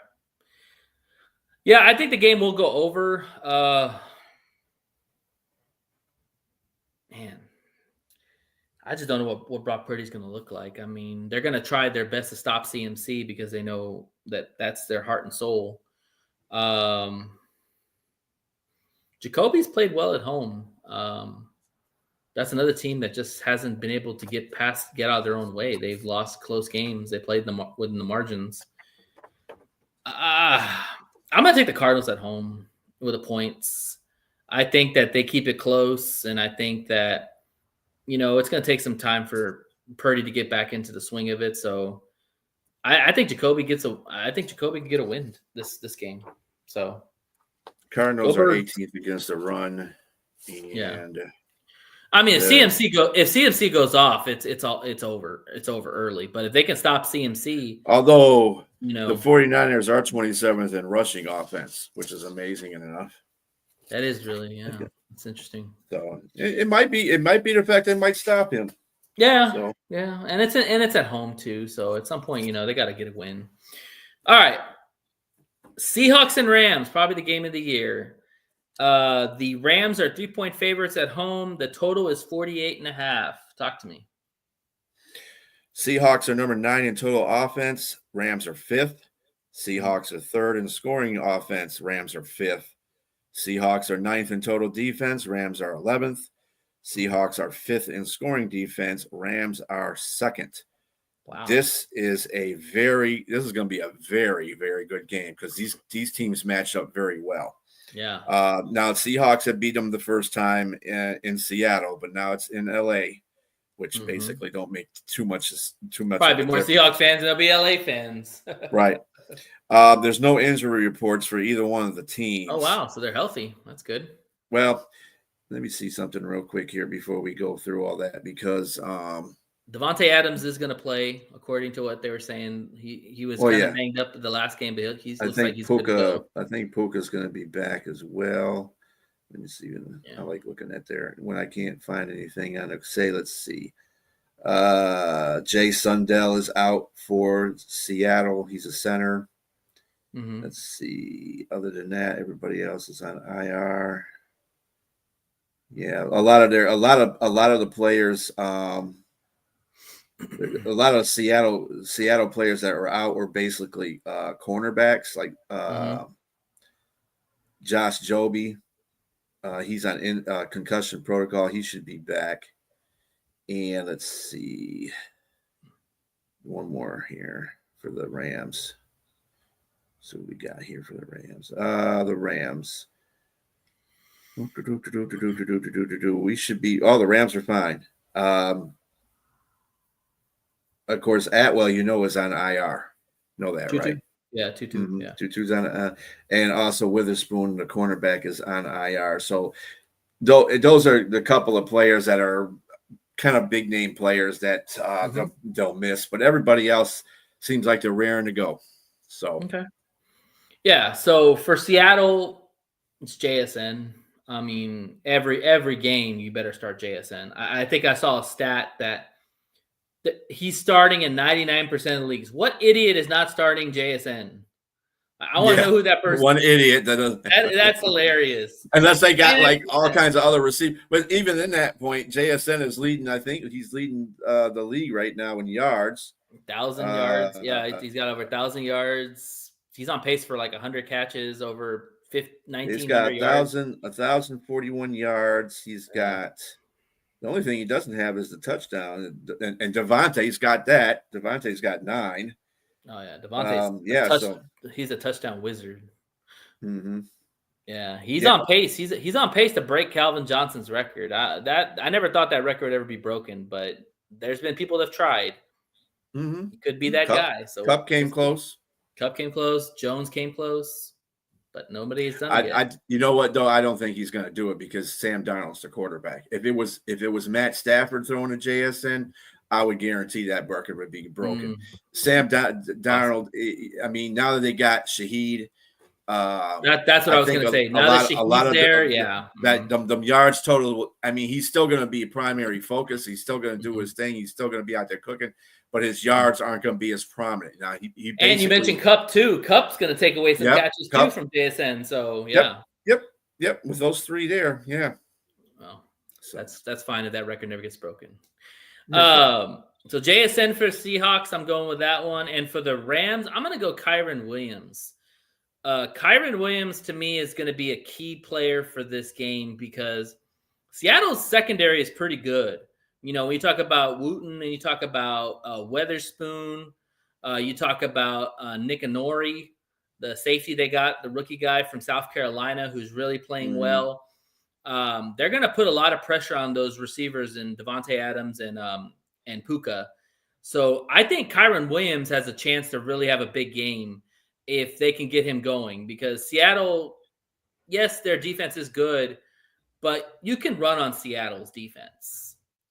Yeah, I think the game will go over. Man, I just don't know what Brock Purdy's going to look like. I mean, they're going to try their best to stop CMC because they know that that's their heart and soul. Jacoby's played well at home. That's another team that just hasn't been able to get out of their own way. They've lost close games. They played them within the margins. I'm going to take the Cardinals at home with the points. I think that they keep it close, and I think that, it's going to take some time for Purdy to get back into the swing of it. So I think Jacoby can get a win this game. So Cardinals are 18th against the run. And I mean, if CMC goes off, it's over. It's over early. But if they can stop CMC, although the 49ers are 27th in rushing offense, which is amazing enough. That is really, it's interesting. So it might be the fact they might stop him. Yeah, yeah, and it's at home too. So at some point, they got to get a win. All right. Seahawks and Rams, probably the game of the year. The Rams are 3-point favorites at home. The total is 48.5. Talk to me. Seahawks are number 9 in total offense. Rams are 5th. Seahawks are 3rd in scoring offense. Rams are 5th. Seahawks are 9th in total defense. Rams are 11th. Seahawks are 5th in scoring defense. Rams are 2nd. Wow. This is going to be a very, very good game because these teams match up very well. Yeah. Now Seahawks had beat them the first time in Seattle, but now it's in LA, which basically don't make too much. Probably more Seahawks fans than there'll be LA fans. Right. There's no injury reports for either one of the teams. Oh wow, so they're healthy. That's good. Well, let me see something real quick here before we go through all that because Davante Adams is going to play, according to what they were saying. He was kind of banged up the last game, but looks like he's good to go. I think Puka's going to be back as well. Let me see. I like looking at there when I can't find anything on it. Let's see. Jay Sundell is out for Seattle. He's a center. Let's see. Other than that, everybody else is on IR. Yeah, a lot of the players. A lot of Seattle players that were out were basically cornerbacks, like Josh Joby. He's on concussion protocol. He should be back. And let's see, one more here for the Rams. So we got here for the Rams. The Rams. We should be. Oh, the Rams are fine. Of course, Atwell, is on IR. Know that, right? Yeah, Tutu. Mm-hmm. Yeah, Tutu's on, and also Witherspoon, the cornerback, is on IR. So, those are the couple of players that are kind of big name players that they'll miss. But everybody else seems like they're raring to go. So, okay, yeah. So for Seattle, it's JSN. I mean, every game you better start JSN. I think I saw a stat that he's starting in 99% of the leagues. What idiot is not starting JSN? I want to know who that person. One idiot that's hilarious. Unless they got like all kinds of other receivers. But even in that point, JSN is leading. I think he's leading the league right now in yards. 1,000 yards. Yeah, he's got over 1,000 yards. He's on pace for like 100 catches, over 1,900 He's got yards. 1,041 yards. He's got. The only thing he doesn't have is the touchdown, and Devontae's got that. Devontae's got 9. Oh yeah, Devontae's he's a touchdown wizard. Mm-hmm. Yeah, he's on pace. He's on pace to break Calvin Johnson's record. I never thought that record would ever be broken, but there's been people that have tried. Mm-hmm. He could be that guy. So Kupp came close. Jones came close. But nobody's done it yet. You know what though? I don't think he's going to do it because Sam Darnold's the quarterback. If it was Matt Stafford throwing a JSN, I would guarantee that record would be broken. Sam Darnold. I mean, now that they got Shaheed, that's what I was going to say. Now that Shaheed's there, the yards total. I mean, he's still going to be a primary focus. He's still going to do his thing. He's still going to be out there cooking. But his yards aren't going to be as prominent. Now, and you mentioned Kupp too. Kupp's going to take away some catches too from JSN. So yeah, yep. With those 3 there, yeah. Well, so that's fine if that record never gets broken. So JSN for Seahawks, I'm going with that one, and for the Rams, I'm going to go Kyren Williams. Kyren Williams to me is going to be a key player for this game because Seattle's secondary is pretty good. When you talk about Wooten and you talk about Weatherspoon, you talk about Nick Anori, the safety they got, the rookie guy from South Carolina who's really playing well. They're going to put a lot of pressure on those receivers and Davante Adams and Puka. So I think Kyren Williams has a chance to really have a big game if they can get him going because Seattle, yes, their defense is good, but you can run on Seattle's defense.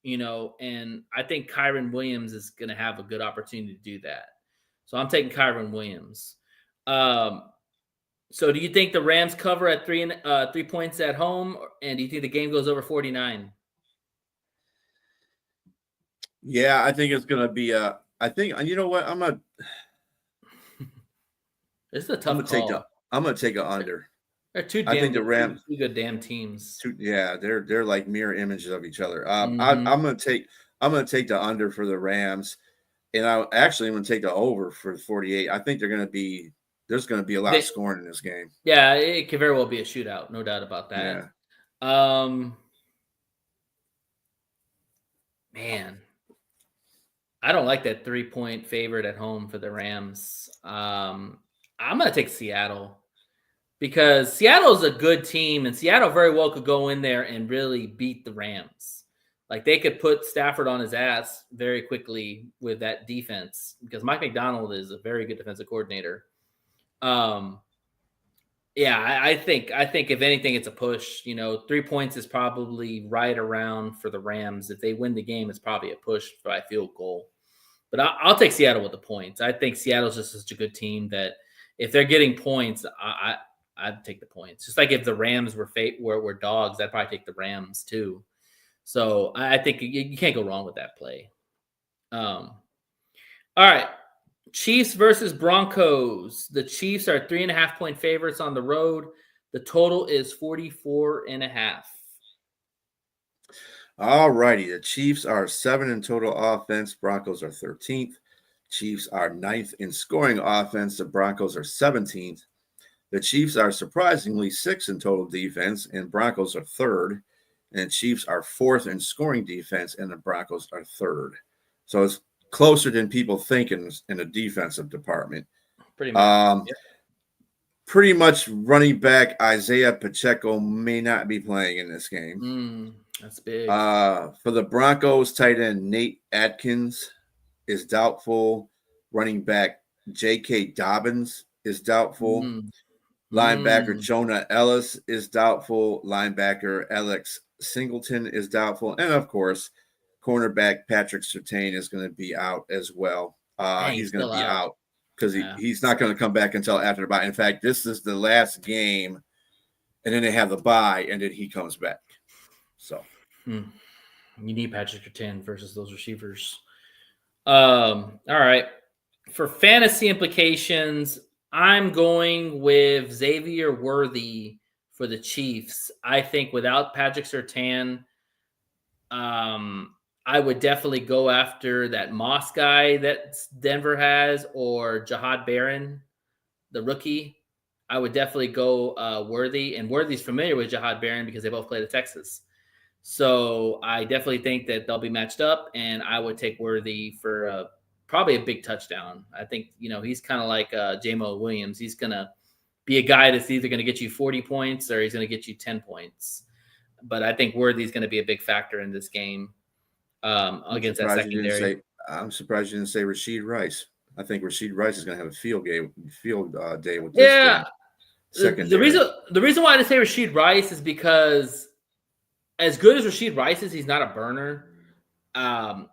And I think Kyren Williams is going to have a good opportunity to do that. So I'm taking Kyren Williams. So do you think the Rams cover at 3 points at home? And do you think the game goes over 49? Yeah, I think it's going to be I think, you know what? This is a tough call. I'm gonna take a under. They're two I damn think the good Rams. teams, two good damn teams. Yeah, they're like mirror images of each other. Mhm. I'm gonna take the under for the Rams, and I'm gonna take the over for 48. I think there's gonna be a lot of scoring in this game. Yeah, it could very well be a shootout, no doubt about that. Yeah. Man, I don't like that 3-point favorite at home for the Rams. I'm gonna take Seattle because Seattle's a good team, and Seattle very well could go in there and really beat the Rams. Like they could put Stafford on his ass very quickly with that defense because Mike McDonald is a very good defensive coordinator. Yeah, I think if anything, it's a push. 3 points is probably right around for the Rams. If they win the game, it's probably a push by field goal. But I'll take Seattle with the points. I think Seattle's just such a good team that if they're getting points, I'd take the points. Just like if the Rams were dogs, I'd probably take the Rams too. So I think you can't go wrong with that play. All right. Chiefs versus Broncos. The Chiefs are 3.5-point favorites on the road. The total is 44.5. All righty. The Chiefs are 7 in total offense. Broncos are 13th. Chiefs are 9th in scoring offense. The Broncos are 17th. The Chiefs are surprisingly 6th in total defense, and Broncos are 3rd. And Chiefs are 4th in scoring defense, and the Broncos are 3rd. So it's closer than people think in the defensive department. Pretty much. Pretty much running back Isaiah Pacheco may not be playing in this game. That's big. For the Broncos, tight end Nate Atkins is doubtful. Running back J.K. Dobbins is doubtful. Linebacker Jonah Ellis is doubtful. Linebacker Alex Singleton is doubtful. And, of course, cornerback Patrick Surtain is going to be out as well. He's going to be out because he's not going to come back until after the bye. In fact, this is the last game, and then they have the bye, and then he comes back. So you need Patrick Surtain versus those receivers. All right. For fantasy implications, I'm going with Xavier Worthy for the Chiefs. I think without Patrick Surtain, I would definitely go after that Moss guy that Denver has or Jahad Barron, the rookie. I would definitely go Worthy. And Worthy's familiar with Jahad Barron because they both played at Texas. So I definitely think that they'll be matched up, and I would take Worthy for probably a big touchdown. I think, he's kind of like Jamo Williams. He's going to be a guy that's either going to get you 40 points or he's going to get you 10 points. But I think Worthy's going to be a big factor in this game against that secondary. I'm surprised you didn't say Rashid Rice. I think Rashid Rice is going to have a field day with this game. The reason why I say Rashid Rice is because as good as Rashid Rice is, he's not a burner.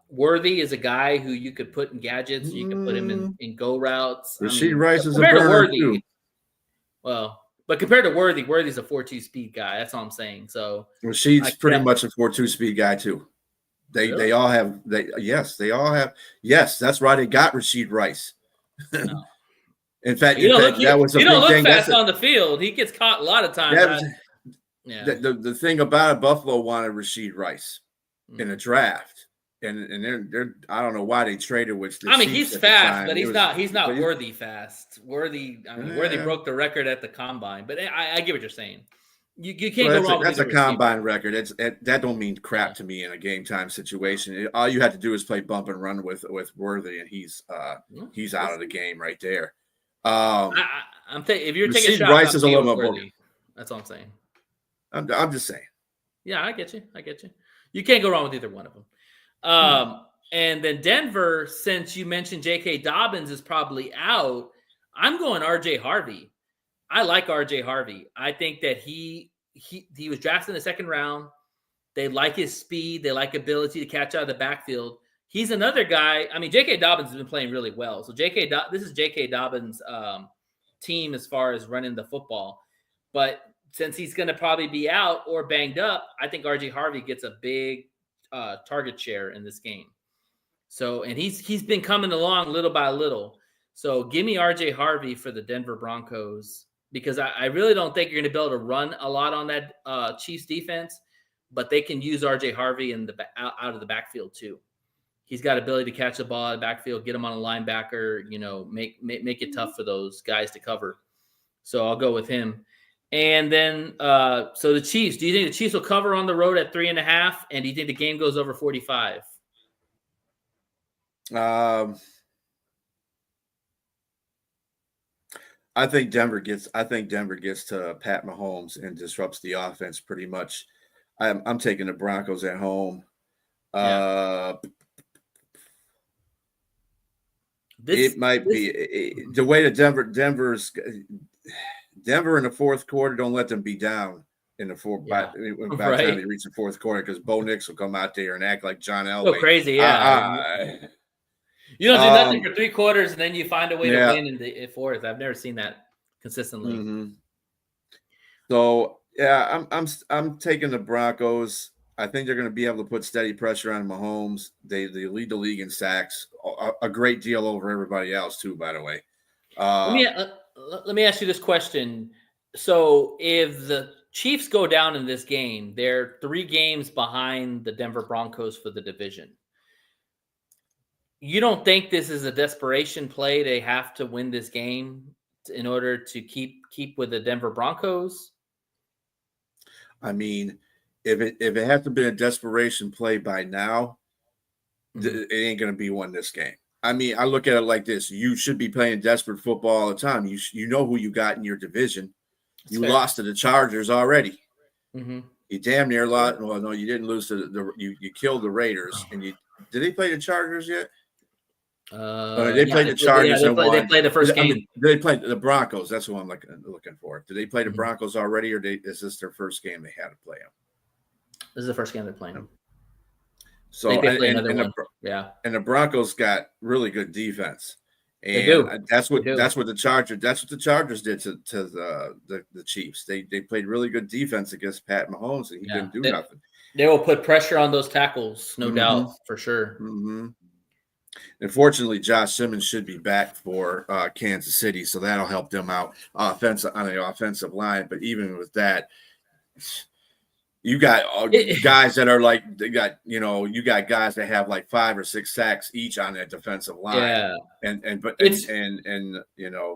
Worthy is a guy who you could put in gadgets. You can put him in go routes. Rashid Rice is a burner too. Well, but compared to Worthy's a 4.2 speed guy. That's all I'm saying. So Rashid's pretty much a 4.2 speed guy too. They all have. Yes, that's why they got Rashid Rice. No. In fact, you don't look thing. fast on the field. He gets caught a lot of times. The thing about it, Buffalo wanted Rashid Rice in a draft, and they're I don't know why they traded with. He's fast, but he's not Worthy fast. Worthy broke the record at the combine, but I get what you're saying. You can't go wrong. That's a combine record. That don't mean crap to me in a game time situation. All you have to do is play bump and run with Worthy, and he's out of the game right there. If you're taking a shot, Rice is a little more. That's all I'm saying. I'm just saying. Yeah, I get you. You can't go wrong with either one of them. And then Denver, since you mentioned J.K. Dobbins is probably out, I'm going R.J. Harvey. I like R.J. Harvey. I think that he was drafted in the second round. They like his speed. They like ability to catch out of the backfield. He's another guy. J.K. Dobbins has been playing really well. So this is J.K. Dobbins' team as far as running the football. But since he's going to probably be out or banged up, I think R.J. Harvey gets a big target share in this game. So, and he's been coming along little by little. So give me RJ Harvey for the Denver Broncos because I really don't think you're going to be able to run a lot on that Chiefs defense, but they can use RJ Harvey out of the backfield too. He's got ability to catch the ball out of the backfield, get him on a linebacker, make it tough for those guys to cover. So I'll go with him. And then, so the Chiefs, do you think the Chiefs will cover on the road at 3.5? And do you think the game goes over 45? I think Denver gets to Pat Mahomes and disrupts the offense pretty much. I'm taking the Broncos at home. Yeah. It might be the way that Denver in the fourth quarter. Don't let them be down in the fourth. By the time they reach the fourth quarter, because Bo Nix will come out there and act like John Elway. Go crazy, yeah. You don't do nothing for 3 quarters, and then you find a way to win in the fourth. I've never seen that consistently. Mm-hmm. So yeah, I'm taking the Broncos. I think they're going to be able to put steady pressure on Mahomes. They lead the league in sacks, a great deal over everybody else too, by the way. Let me ask you this question. So if the Chiefs go down in this game, they're 3 games behind the Denver Broncos for the division. You don't think this is a desperation play? They have to win this game in order to keep with the Denver Broncos? I mean, if it hasn't been a desperation play by now, it ain't going to be one this game. I mean, I look at it like this. You should be playing desperate football all the time. You know who you got in your division. That's fair. Lost to the Chargers already. Mm-hmm. You damn near lost. Well, no, you didn't lose to you killed the Raiders. And did they play the Chargers yet? They played the Chargers. They played the first game. They played the Broncos. That's what I'm looking for. Did they play the Broncos already, or is this their first game they had to play them? This is the first game they're playing. So and the Broncos got really good defense, and they do. That's what the Chargers did to the Chiefs. They played really good defense against Pat Mahomes, and he didn't do nothing. They will put pressure on those tackles, no doubt, for sure. Mm-hmm. Unfortunately, Josh Simmons should be back for Kansas City, so that'll help them out on the offensive line. But even with that, you got guys that are like you got guys that have like 5 or 6 sacks each on that defensive line. Yeah, and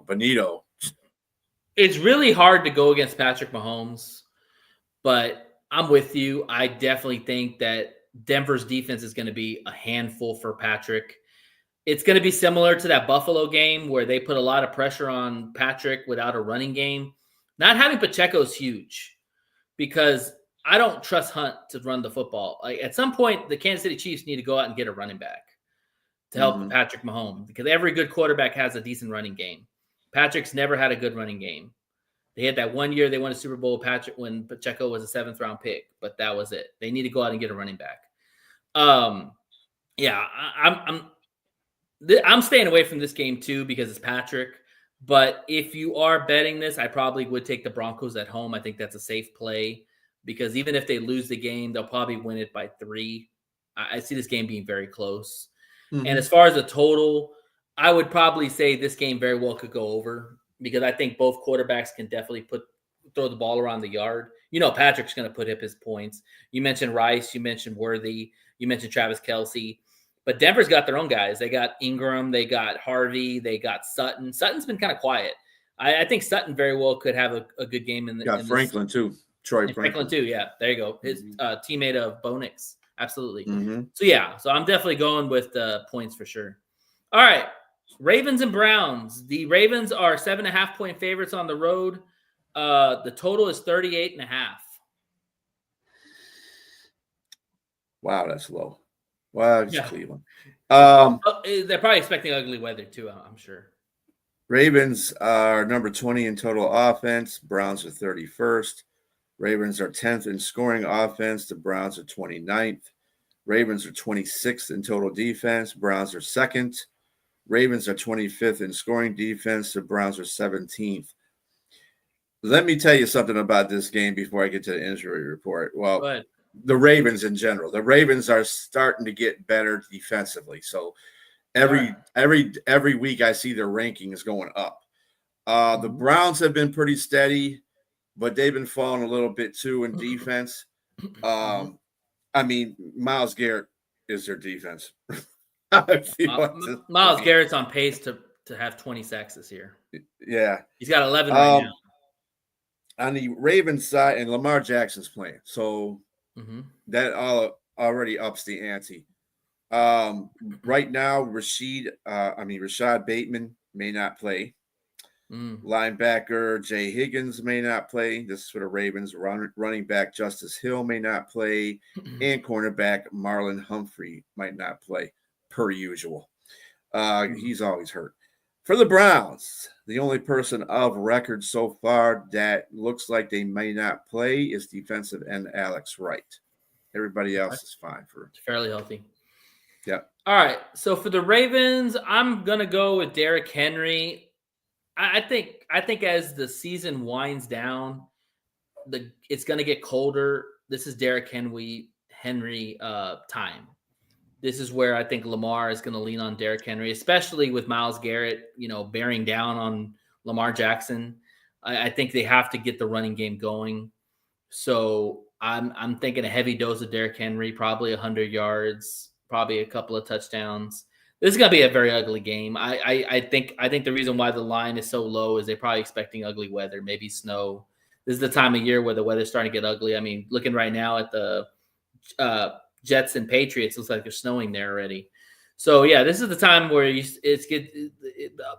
Benito. It's really hard to go against Patrick Mahomes, but I'm with you. I definitely think that Denver's defense is going to be a handful for Patrick. It's going to be similar to that Buffalo game where they put a lot of pressure on Patrick without a running game. Not having Pacheco is huge because I don't trust Hunt to run the football. Like at some point, the Kansas City Chiefs need to go out and get a running back to help Patrick Mahomes because every good quarterback has a decent running game. Patrick's never had a good running game. They had that one year they won a Super Bowl when Pacheco was a 7th-round pick, but that was it. They need to go out and get a running back. I'm staying away from this game too because it's Patrick. But if you are betting this, I probably would take the Broncos at home. I think that's a safe play because even if they lose the game, they'll probably win it by 3. I see this game being very close. Mm-hmm. And as far as the total, I would probably say this game very well could go over because I think both quarterbacks can definitely throw the ball around the yard. Patrick's going to put up his points. You mentioned Rice. You mentioned Worthy. You mentioned Travis Kelce. But Denver's got their own guys. They got Ingram. They got Harvey. They got Sutton. Sutton's been kind of quiet. I think Sutton very well could have a good game in the. Got Franklin too. Troy Franklin too. Yeah, there you go. His teammate of Bo Nix. Absolutely. Mm-hmm. So I'm definitely going with the points for sure. All right, Ravens and Browns. The Ravens are 7.5-point favorites on the road. The total is 38.5. Wow, that's low. Wow, it's Cleveland. They're probably expecting ugly weather too, I'm sure. Ravens are number 20 in total offense. Browns are 31st. Ravens are 10th in scoring offense. The Browns are 29th. Ravens are 26th in total defense. Browns are 2nd. Ravens are 25th in scoring defense. The Browns are 17th. Let me tell you something about this game before I get to the injury report. Well, the Ravens in general. The Ravens are starting to get better defensively. So every week I see their ranking is going up. The Browns have been pretty steady, but they've been falling a little bit too in defense. I mean, Myles Garrett is their defense. Myles Garrett's on pace to have 20 sacks this year. Yeah. He's got 11 right now. On the Ravens side, and Lamar Jackson's playing. So that already ups the ante. Right now, Rashad Bateman may not play. Linebacker Jay Higgins may not play. This is for the Ravens. Running back Justice Hill may not play. And cornerback Marlon Humphrey might not play, per usual. He's always hurt. For the Browns, the only person of record so far that looks like they may not play is defensive end Alex Wright. Everybody else is fine for fairly healthy. Yeah. All right. So for the Ravens, I'm gonna go with Derrick Henry. I think as the season winds down, it's gonna get colder. This is Derrick Henry time. This is where I think Lamar is going to lean on Derrick Henry, especially with Myles Garrett, bearing down on Lamar Jackson. I think they have to get the running game going. So I'm thinking a heavy dose of Derrick Henry, probably 100 yards, probably a couple of touchdowns. This is going to be a very ugly game. I think the reason why the line is so low is they're probably expecting ugly weather, maybe snow. This is the time of year where the weather's starting to get ugly. I mean, looking right now at the Jets and Patriots, looks like they're snowing there already. So yeah, this is the time where the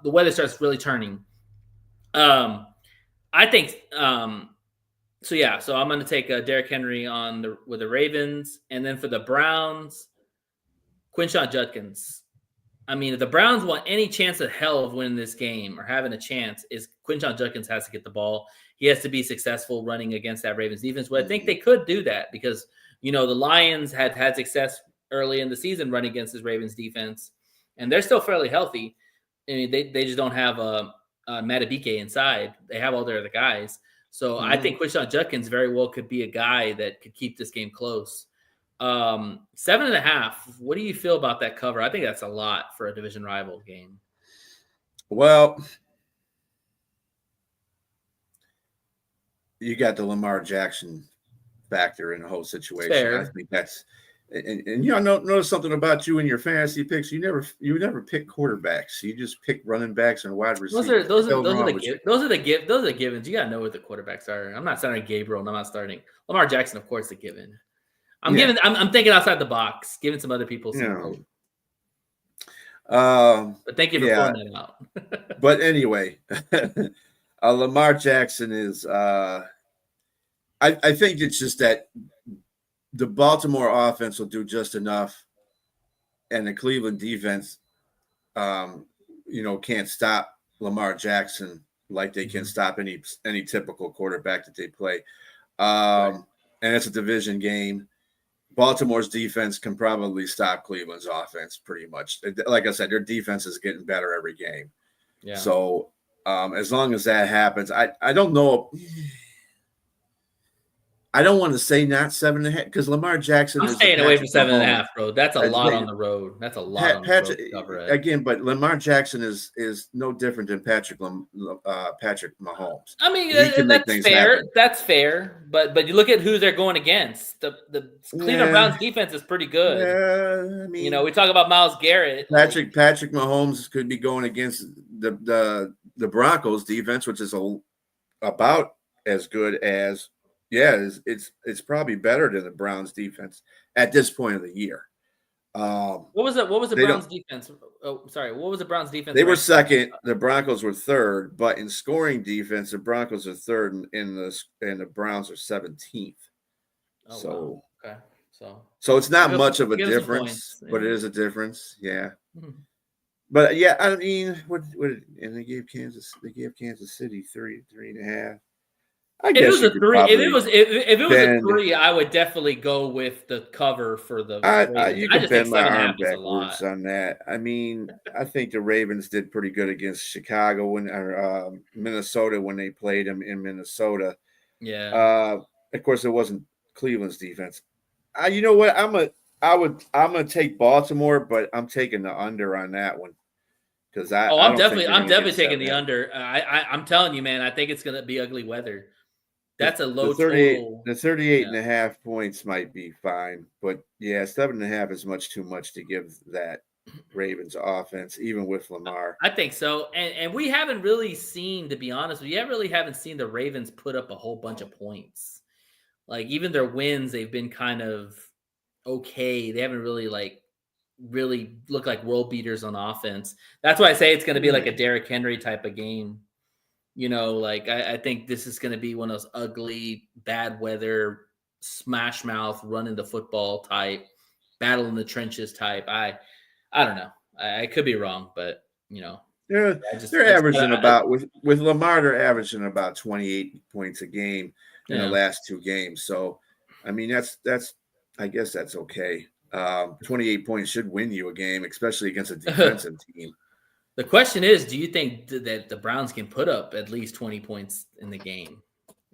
weather starts really turning. I think so. Yeah, so I'm going to take Derrick Henry with the Ravens, and then for the Browns, Quinshon Judkins. I mean, if the Browns want any chance of hell of winning this game or having a chance, is Quinshon Judkins has to get the ball. He has to be successful running against that Ravens defense. But I think they could do that because the Lions had success early in the season running against this Ravens defense, and they're still fairly healthy. I mean, they just don't have Madubuike inside. They have all their other guys. So I think Quinshon Judkins very well could be a guy that could keep this game close. 7.5. What do you feel about that cover? I think that's a lot for a division rival game. Well, you got the Lamar Jackson factor in the whole situation. Fair. I think that's and notice something about you in your fantasy picks. You never pick quarterbacks. You just pick running backs and wide receivers. Those are the givens. You gotta know what the quarterbacks are. I'm not starting Gabriel, and I'm not starting Lamar Jackson. Of course, the given. I'm thinking outside the box, giving some other people some hope. But thank you for pulling that out. But anyway, Lamar Jackson is. I think it's just that the Baltimore offense will do just enough, and the Cleveland defense, can't stop Lamar Jackson like they can stop any typical quarterback that they play. And it's a division game. Baltimore's defense can probably stop Cleveland's offense pretty much. Like I said, their defense is getting better every game. Yeah. So as long as that happens, I don't know. I don't want to say not 7.5 because Lamar Jackson. I'm staying away from 7.5, bro. That's a lot on the road. That's a lot on the road to cover it. Again, but Lamar Jackson is no different than Patrick Mahomes. I mean, that's fair. Happen. That's fair. But you look at who they're going against. The Cleveland Browns defense is pretty good. Yeah, I mean, we talk about Myles Garrett. Patrick Mahomes could be going against the Broncos defense, which is about as good as. Yeah, it's probably better than the Browns defense at this point of the year. What was the Browns defense? Oh, sorry. What was the Browns defense? They were second. The Broncos were third, but in scoring defense, the Broncos are third, and the Browns are 17th. Oh, so wow. Okay, so it's not much of a difference, but it is a difference. Yeah. Mm-hmm. But yeah, I mean, and they gave Kansas City 3.5. If it was a 3, I would definitely go with the cover for the. You can bend my arm backwards on that. I mean, I think the Ravens did pretty good against Chicago or Minnesota when they played them in Minnesota. Yeah. Of course, it wasn't Cleveland's defense. You know what? I'm going to take Baltimore, but I'm taking the under on that one because I Oh, I I'm don't think definitely, they're I'm going to definitely get taking the 7.5. under. I'm telling you, man. I think it's gonna be ugly weather. The, That's a the low 38 total. the 38 Yeah, and a half points might be fine, but yeah, 7.5 is much too much to give that Ravens offense, even with Lamar. I think so. And we haven't really seen, to be honest, we haven't seen the Ravens put up a whole bunch of points. Like even their wins, they've been kind of okay. They haven't really looked like world beaters on offense. That's why I say it's going to be like a Derrick Henry type of game. Like I think this is going to be one of those ugly, bad weather, smash mouth, running the football type, battle in the trenches type. I don't know. I could be wrong, but They're I just they're averaging about with Lamar. They're averaging about 28 points a game in the yeah. last 2 games. So, I mean, that's I guess that's okay. 28 points should win you a game, especially against a defensive team. The question is, do you think that the Browns can put up at least 20 points in the game?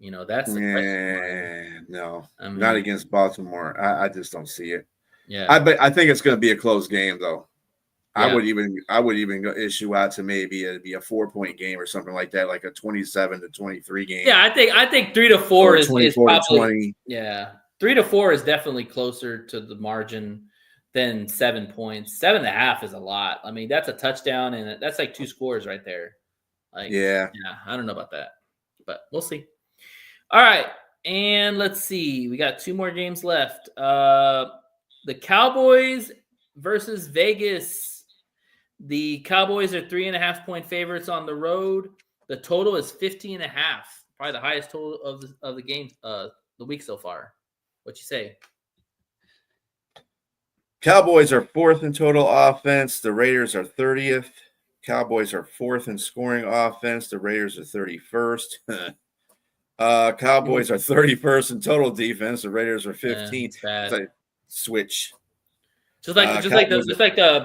That's the question mark. No, I not mean, against Baltimore. I just don't see it. yeah, I think it's going to be a close game, though. yeah. I would even go issue out to maybe it'd be a 4-point game or something like that, like a 27-23 game. Yeah, I think 3 to 4 or is 24 to probably 20. yeah. 3 to 4 is definitely closer to the margin than 7 points. 7.5 is a lot. I mean, that's a touchdown and that's like 2 scores right there. Like, Yeah. yeah, I don't know about that, but we'll see. All right, and let's see. We got 2 more games left. The Cowboys versus Vegas. The Cowboys are 3.5-point favorites on the road. The total is 50.5. Probably the highest total of the game, the week so far. What you say? Cowboys are 4th in total offense. The Raiders are 30th. Cowboys are 4th in scoring offense. The Raiders are 31st. Cowboys are 31st in total defense. The Raiders are 15th. It's bad. It's like switch. Just like Cowboys the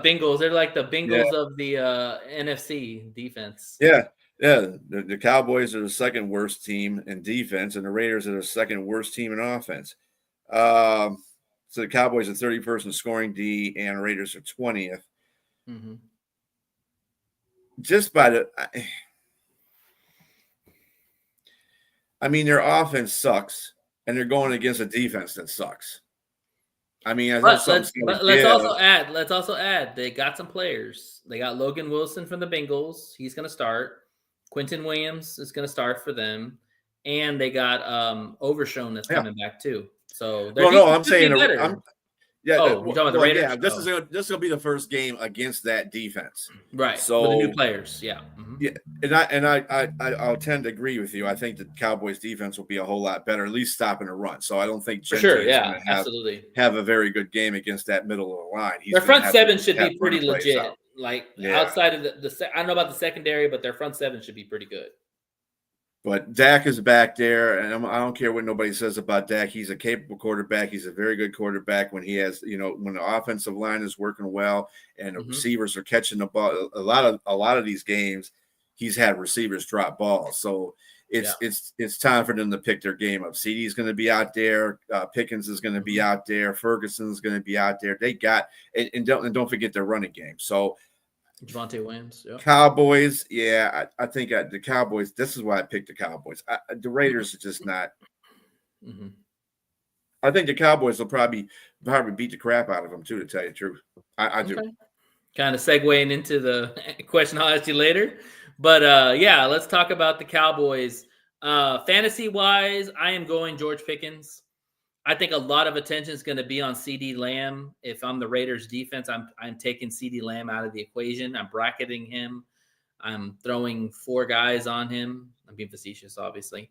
Bengals. They're like the yeah, Bengals of the NFC defense. yeah. The Cowboys are the second worst team in defense, and the Raiders are the second worst team in offense. So the Cowboys are 31st in scoring D, and Raiders are 20th. Mm-hmm. Just by the, I mean, their offense sucks, and they're going against a defense that sucks. I mean, I know something's going to give. Let's also add they got some players. They got Logan Wilson from the Bengals. He's going to start. Quentin Williams is going to start for them, and they got Overshown that's coming back too. So I'm saying better. Yeah. Oh, you're talking about the Raiders? Yeah, this is gonna be the first game against that defense, right? So with the new players, yeah. Mm-hmm. Yeah, and I'll tend to agree with you. I think the Cowboys defense will be a whole lot better, at least stopping a run. So I don't think For sure, is yeah, going to absolutely have a very good game against that middle of the line. Their front seven should be pretty legit. Out. Like outside of the I don't know about the secondary, but their front seven should be pretty good. But Dak is back there, and I don't care what nobody says about Dak. He's a capable quarterback. He's a very good quarterback when he has, when the offensive line is working well and the receivers are catching the ball. A lot of these games, he's had receivers drop balls. So it's time for them to pick their game up. CD's going to be out there. Pickens is going to be out there. Ferguson's going to be out there. They got and don't forget their running game. So. Javonte Williams. Yep. Cowboys, yeah, I think the Cowboys. This is why I picked the Cowboys. The Raiders are just not. Mm-hmm. I think the Cowboys will probably beat the crap out of them too. To tell you the truth, I do. Kind of segueing into the question I'll ask you later, but let's talk about the Cowboys. Fantasy wise, I am going George Pickens. I think a lot of attention is going to be on CeeDee Lamb. If I'm the Raiders defense, I'm taking CeeDee Lamb out of the equation. I'm bracketing him. I'm throwing 4 guys on him. I'm being facetious, obviously.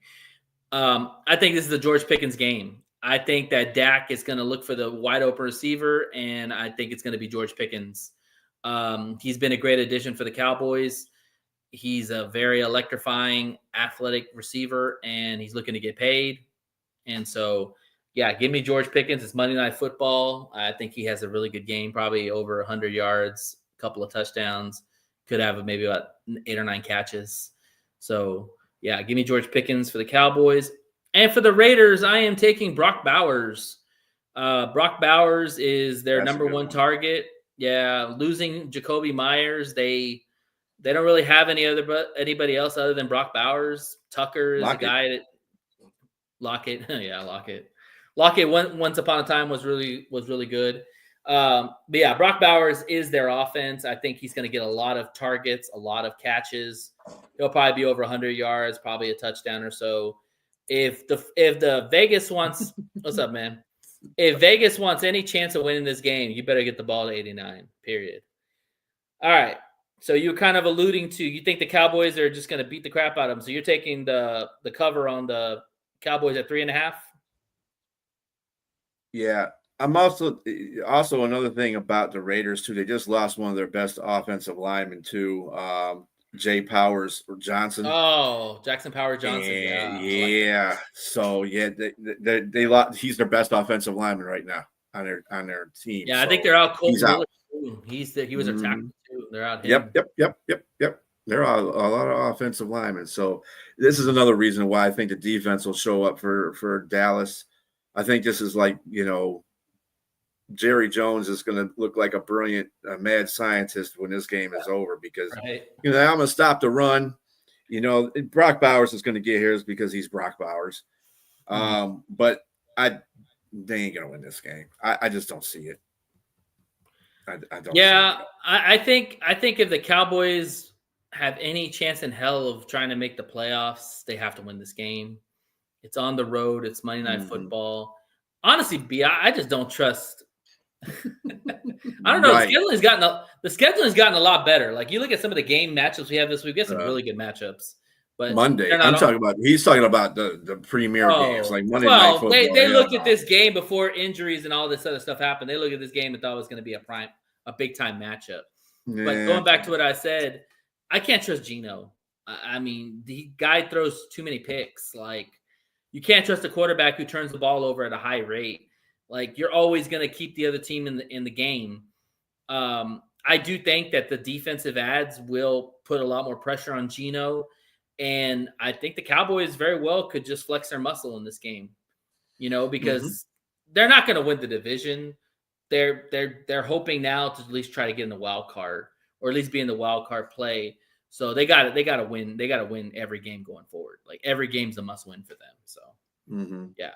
I think this is the George Pickens game. I think that Dak is going to look for the wide open receiver, and I think it's going to be George Pickens. He's been a great addition for the Cowboys. He's a very electrifying, athletic receiver, and he's looking to get paid. And so – yeah, give me George Pickens. It's Monday Night Football. I think he has a really good game, probably over 100 yards, a couple of touchdowns. Could have maybe about 8 or 9 catches. So, yeah, give me George Pickens for the Cowboys. And for the Raiders, I am taking Brock Bowers. Brock Bowers is their That's a number good one one. target. Yeah, losing Jacoby Myers, they don't really have anybody else other than Brock Bowers. Tucker is a Lockett. guy that Lockett, yeah, Lockett. Lockett once upon a time was really good. But yeah, Brock Bowers is their offense. I think he's going to get a lot of targets, a lot of catches. He'll probably be over 100 yards, probably a touchdown or so. If the Vegas wants, what's up, man? If Vegas wants any chance of winning this game, you better get the ball to 89. Period. All right. So you're kind of alluding to you think the Cowboys are just going to beat the crap out of them. So you're taking the cover on the Cowboys at 3.5. Yeah. I'm also another thing about the Raiders too. They just lost one of their best offensive linemen too, Jay Powers or Johnson. Oh, Jackson Power Johnson. And yeah. Like so yeah, they lost. He's their best offensive lineman right now on their team. Yeah, so I think they're out cold. He's out. He was a tackle too. They're out. Yep. There are a lot of offensive linemen. So this is another reason why I think the defense will show up for Dallas. I think this is like, Jerry Jones is going to look like a brilliant mad scientist when this game is over because, Right. I'm going to stop the run. Brock Bowers is going to get here because he's Brock Bowers. But they ain't going to win this game. I just don't see it. I don't. Yeah, I think if the Cowboys have any chance in hell of trying to make the playoffs, they have to win this game. It's on the road. It's Monday Night Football. Honestly, B, I just don't trust. I don't know. Right. The scheduling's gotten a lot better. Like you look at some of the game matchups we have this week. We have some really good matchups. But Monday, he's talking about the premier games, like Monday Night Football. They looked at this game before injuries and all this other stuff happened. They looked at this game and thought it was going to be a big time matchup. Yeah. But going back to what I said, I can't trust Geno. I mean, the guy throws too many picks. Like you can't trust a quarterback who turns the ball over at a high rate. Like you're always going to keep the other team in the game. I do think that the defensive ads will put a lot more pressure on Geno, and I think the Cowboys very well could just flex their muscle in this game. Because they're not going to win the division. They're hoping now to at least try to get in the wild card or at least be in the wild card play. So they got to win. They got to win every game going forward. Like every game's a must win for them. So yeah.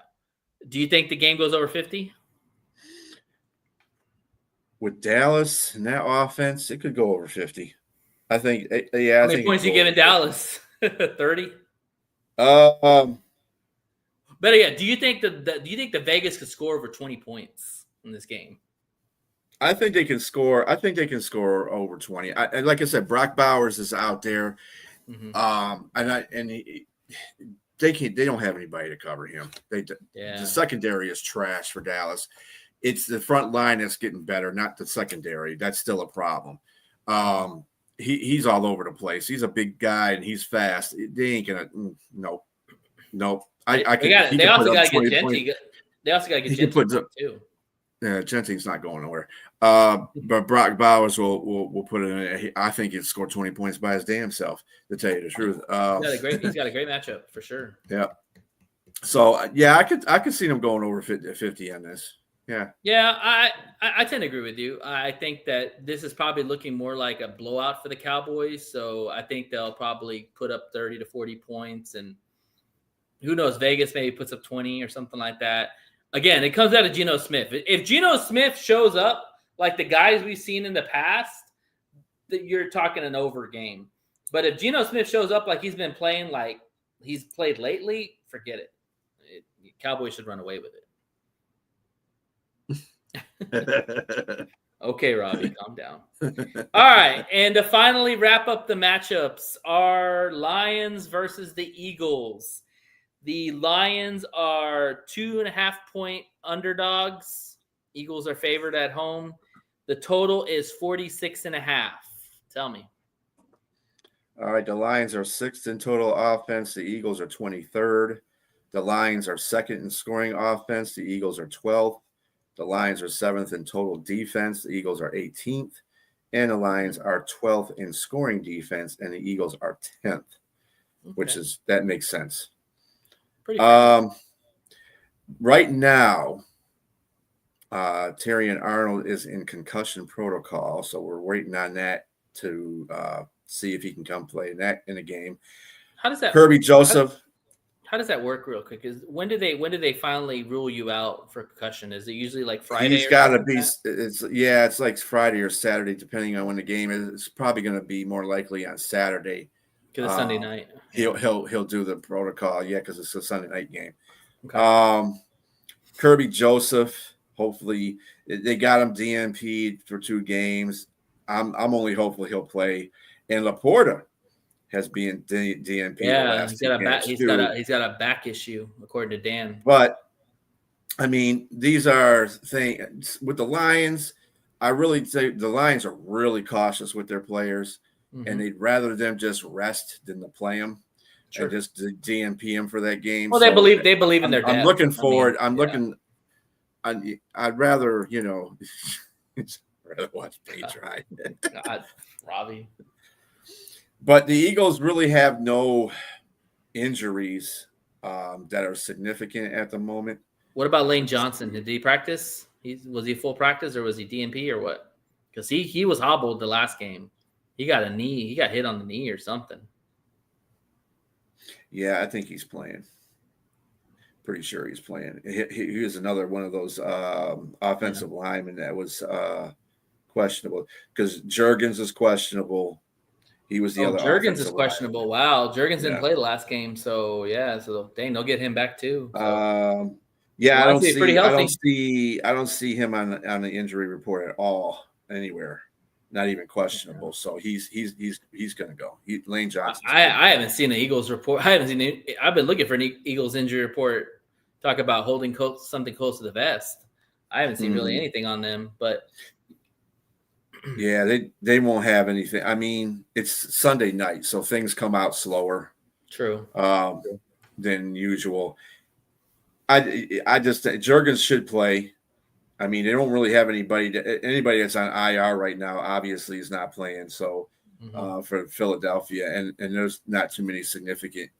Do you think the game goes over 50? With Dallas and that offense, it could go over 50. I think. How many points you giving Dallas? 30. Better yet, do you think the Vegas could score over 20 points in this game? I think they can score. I think they can score over 20. And like I said, Brock Bowers is out there, they don't have anybody to cover him. The secondary is trash for Dallas. It's the front line that's getting better, not the secondary. That's still a problem. He's all over the place. He's a big guy and he's fast. They ain't gonna. No. They also got to get Genty. They also got to get Genty too. Yeah, Genty's not going nowhere. But Brock Bowers will put it in. I think he'll score 20 points by his damn self, to tell you the truth. He's got a great matchup for sure. Yeah. So yeah, I could see them going over 50 on this. Yeah. Yeah, I tend to agree with you. I think that this is probably looking more like a blowout for the Cowboys. So I think they'll probably put up 30 to 40 points, and who knows, Vegas maybe puts up 20 or something like that. Again, it comes out of Geno Smith. If Geno Smith shows up like the guys we've seen in the past, that you're talking an over game. But if Geno Smith shows up like he's been playing like he's played lately, forget it. Cowboys should run away with it. Okay, Robbie, calm down. All right, and to finally wrap up the matchups, are Lions versus the Eagles. The Lions are 2.5-point underdogs. Eagles are favored at home. The total is 46.5. Tell me. All right, the Lions are 6th in total offense. The Eagles are 23rd. The Lions are 2nd in scoring offense. The Eagles are 12th. The Lions are 7th in total defense. The Eagles are 18th. And the Lions are 12th in scoring defense, and the Eagles are 10th, which that makes sense. Pretty right now, Terrion Arnold is in concussion protocol, so we're waiting on that to see if he can come play in a game. How does that Kirby Joseph? How does that work, real quick? Is when do they finally rule you out for concussion? Is it usually like Friday? He's got to be. It's like Friday or Saturday, depending on when the game is. It's probably going to be more likely on Saturday. Because it's Sunday night. He'll do the protocol, because it's a Sunday night game. Okay. Kirby Joseph, hopefully they got him DNP'd for 2 games. I'm only hopeful he'll play. And Laporta has been DNP'd. Yeah, he's got a back issue according to Dan. But I mean, these are things with the Lions. I really say the Lions are really cautious with their players, and they'd rather them just rest than to play them. Sure. And just DNP them for that game. Well, they believe in their depth. I'm looking forward. I'd rather rather watch Page ride. God, Robbie. But the Eagles really have no injuries that are significant at the moment. What about Lane Johnson? Did he practice? Was he full practice or was he DNP or what? Because he was hobbled the last game. He got hit on the knee or something. Yeah, I think he's playing. Pretty sure he's playing. He was another one of those offensive linemen that was questionable because Juergens is questionable. He was the other. Juergens is questionable. Wow, Juergens didn't play the last game, so they'll get him back too. So. I don't see him on the injury report at all anywhere. Not even questionable. So he's going to go. Lane Johnson. I haven't seen an Eagles report. I've been looking for an Eagles injury report. Talk about holding something close to the vest. I haven't seen really anything on them, but yeah, they won't have anything. I mean, it's Sunday night, so things come out slower. True. Than usual. I just Juergens should play. I mean, they don't really have anybody that's on IR right now. Obviously, is not playing. So for Philadelphia, and there's not too many significant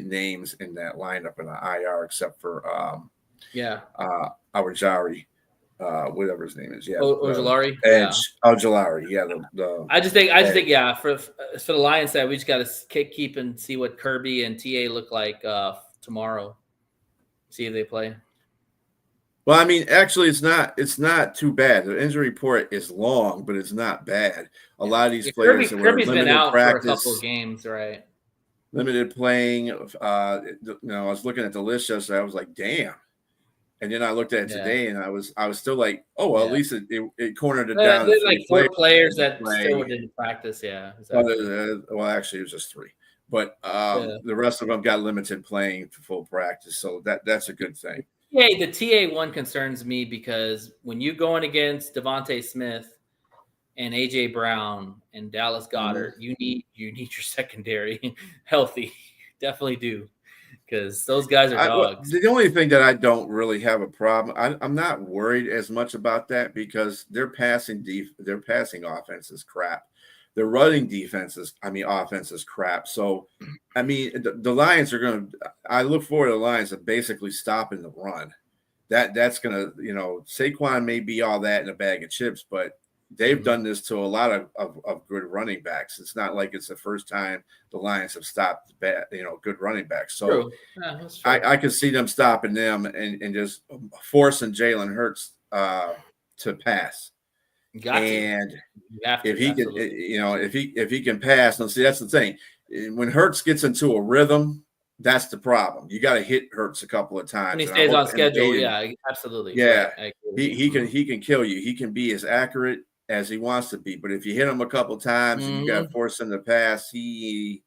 names in that lineup in the IR except for Awajari, whatever his name is. Yeah, Ojulari. Ojulari. Yeah. I just think for the Lions side, we just got to keep and see what Kirby and TA look like tomorrow. See if they play. Well, I mean, actually, it's not too bad. The injury report is long, but it's not bad. A lot of these players Kirby's been out practice, for a couple of games, right? Limited playing. I was looking at the list yesterday. I was like, damn. And then I looked at it today, and I was still like, oh, well, at least it cornered it down. There's like 4 players that still didn't practice. Yeah. Exactly. Well, actually, it was just 3. But the rest of them got limited playing to full practice, so that's a good thing. Yeah, the TA one concerns me because when you going against Devontae Smith and AJ Brown and Dallas Goedert, you need your secondary healthy. Definitely do, because those guys are dogs. The only thing that I don't really have a problem, I'm not worried as much about that because their passing offense is crap. The running offense is crap. So, I mean, the Lions are going to – I look forward to the Lions of basically stopping the run. That's going to – Saquon may be all that in a bag of chips, but they've done this to a lot of good running backs. It's not like it's the first time the Lions have stopped good running backs. So, I can see them stopping them and just forcing Jalen Hurts to pass. And if he can, if he can pass, and see that's the thing. When Hurts gets into a rhythm, that's the problem. You got to hit Hurts a couple of times. And he stays on schedule. Yeah, absolutely. Yeah, he can kill you. He can be as accurate as he wants to be, but if you hit him a couple of times and you got to force him to pass, he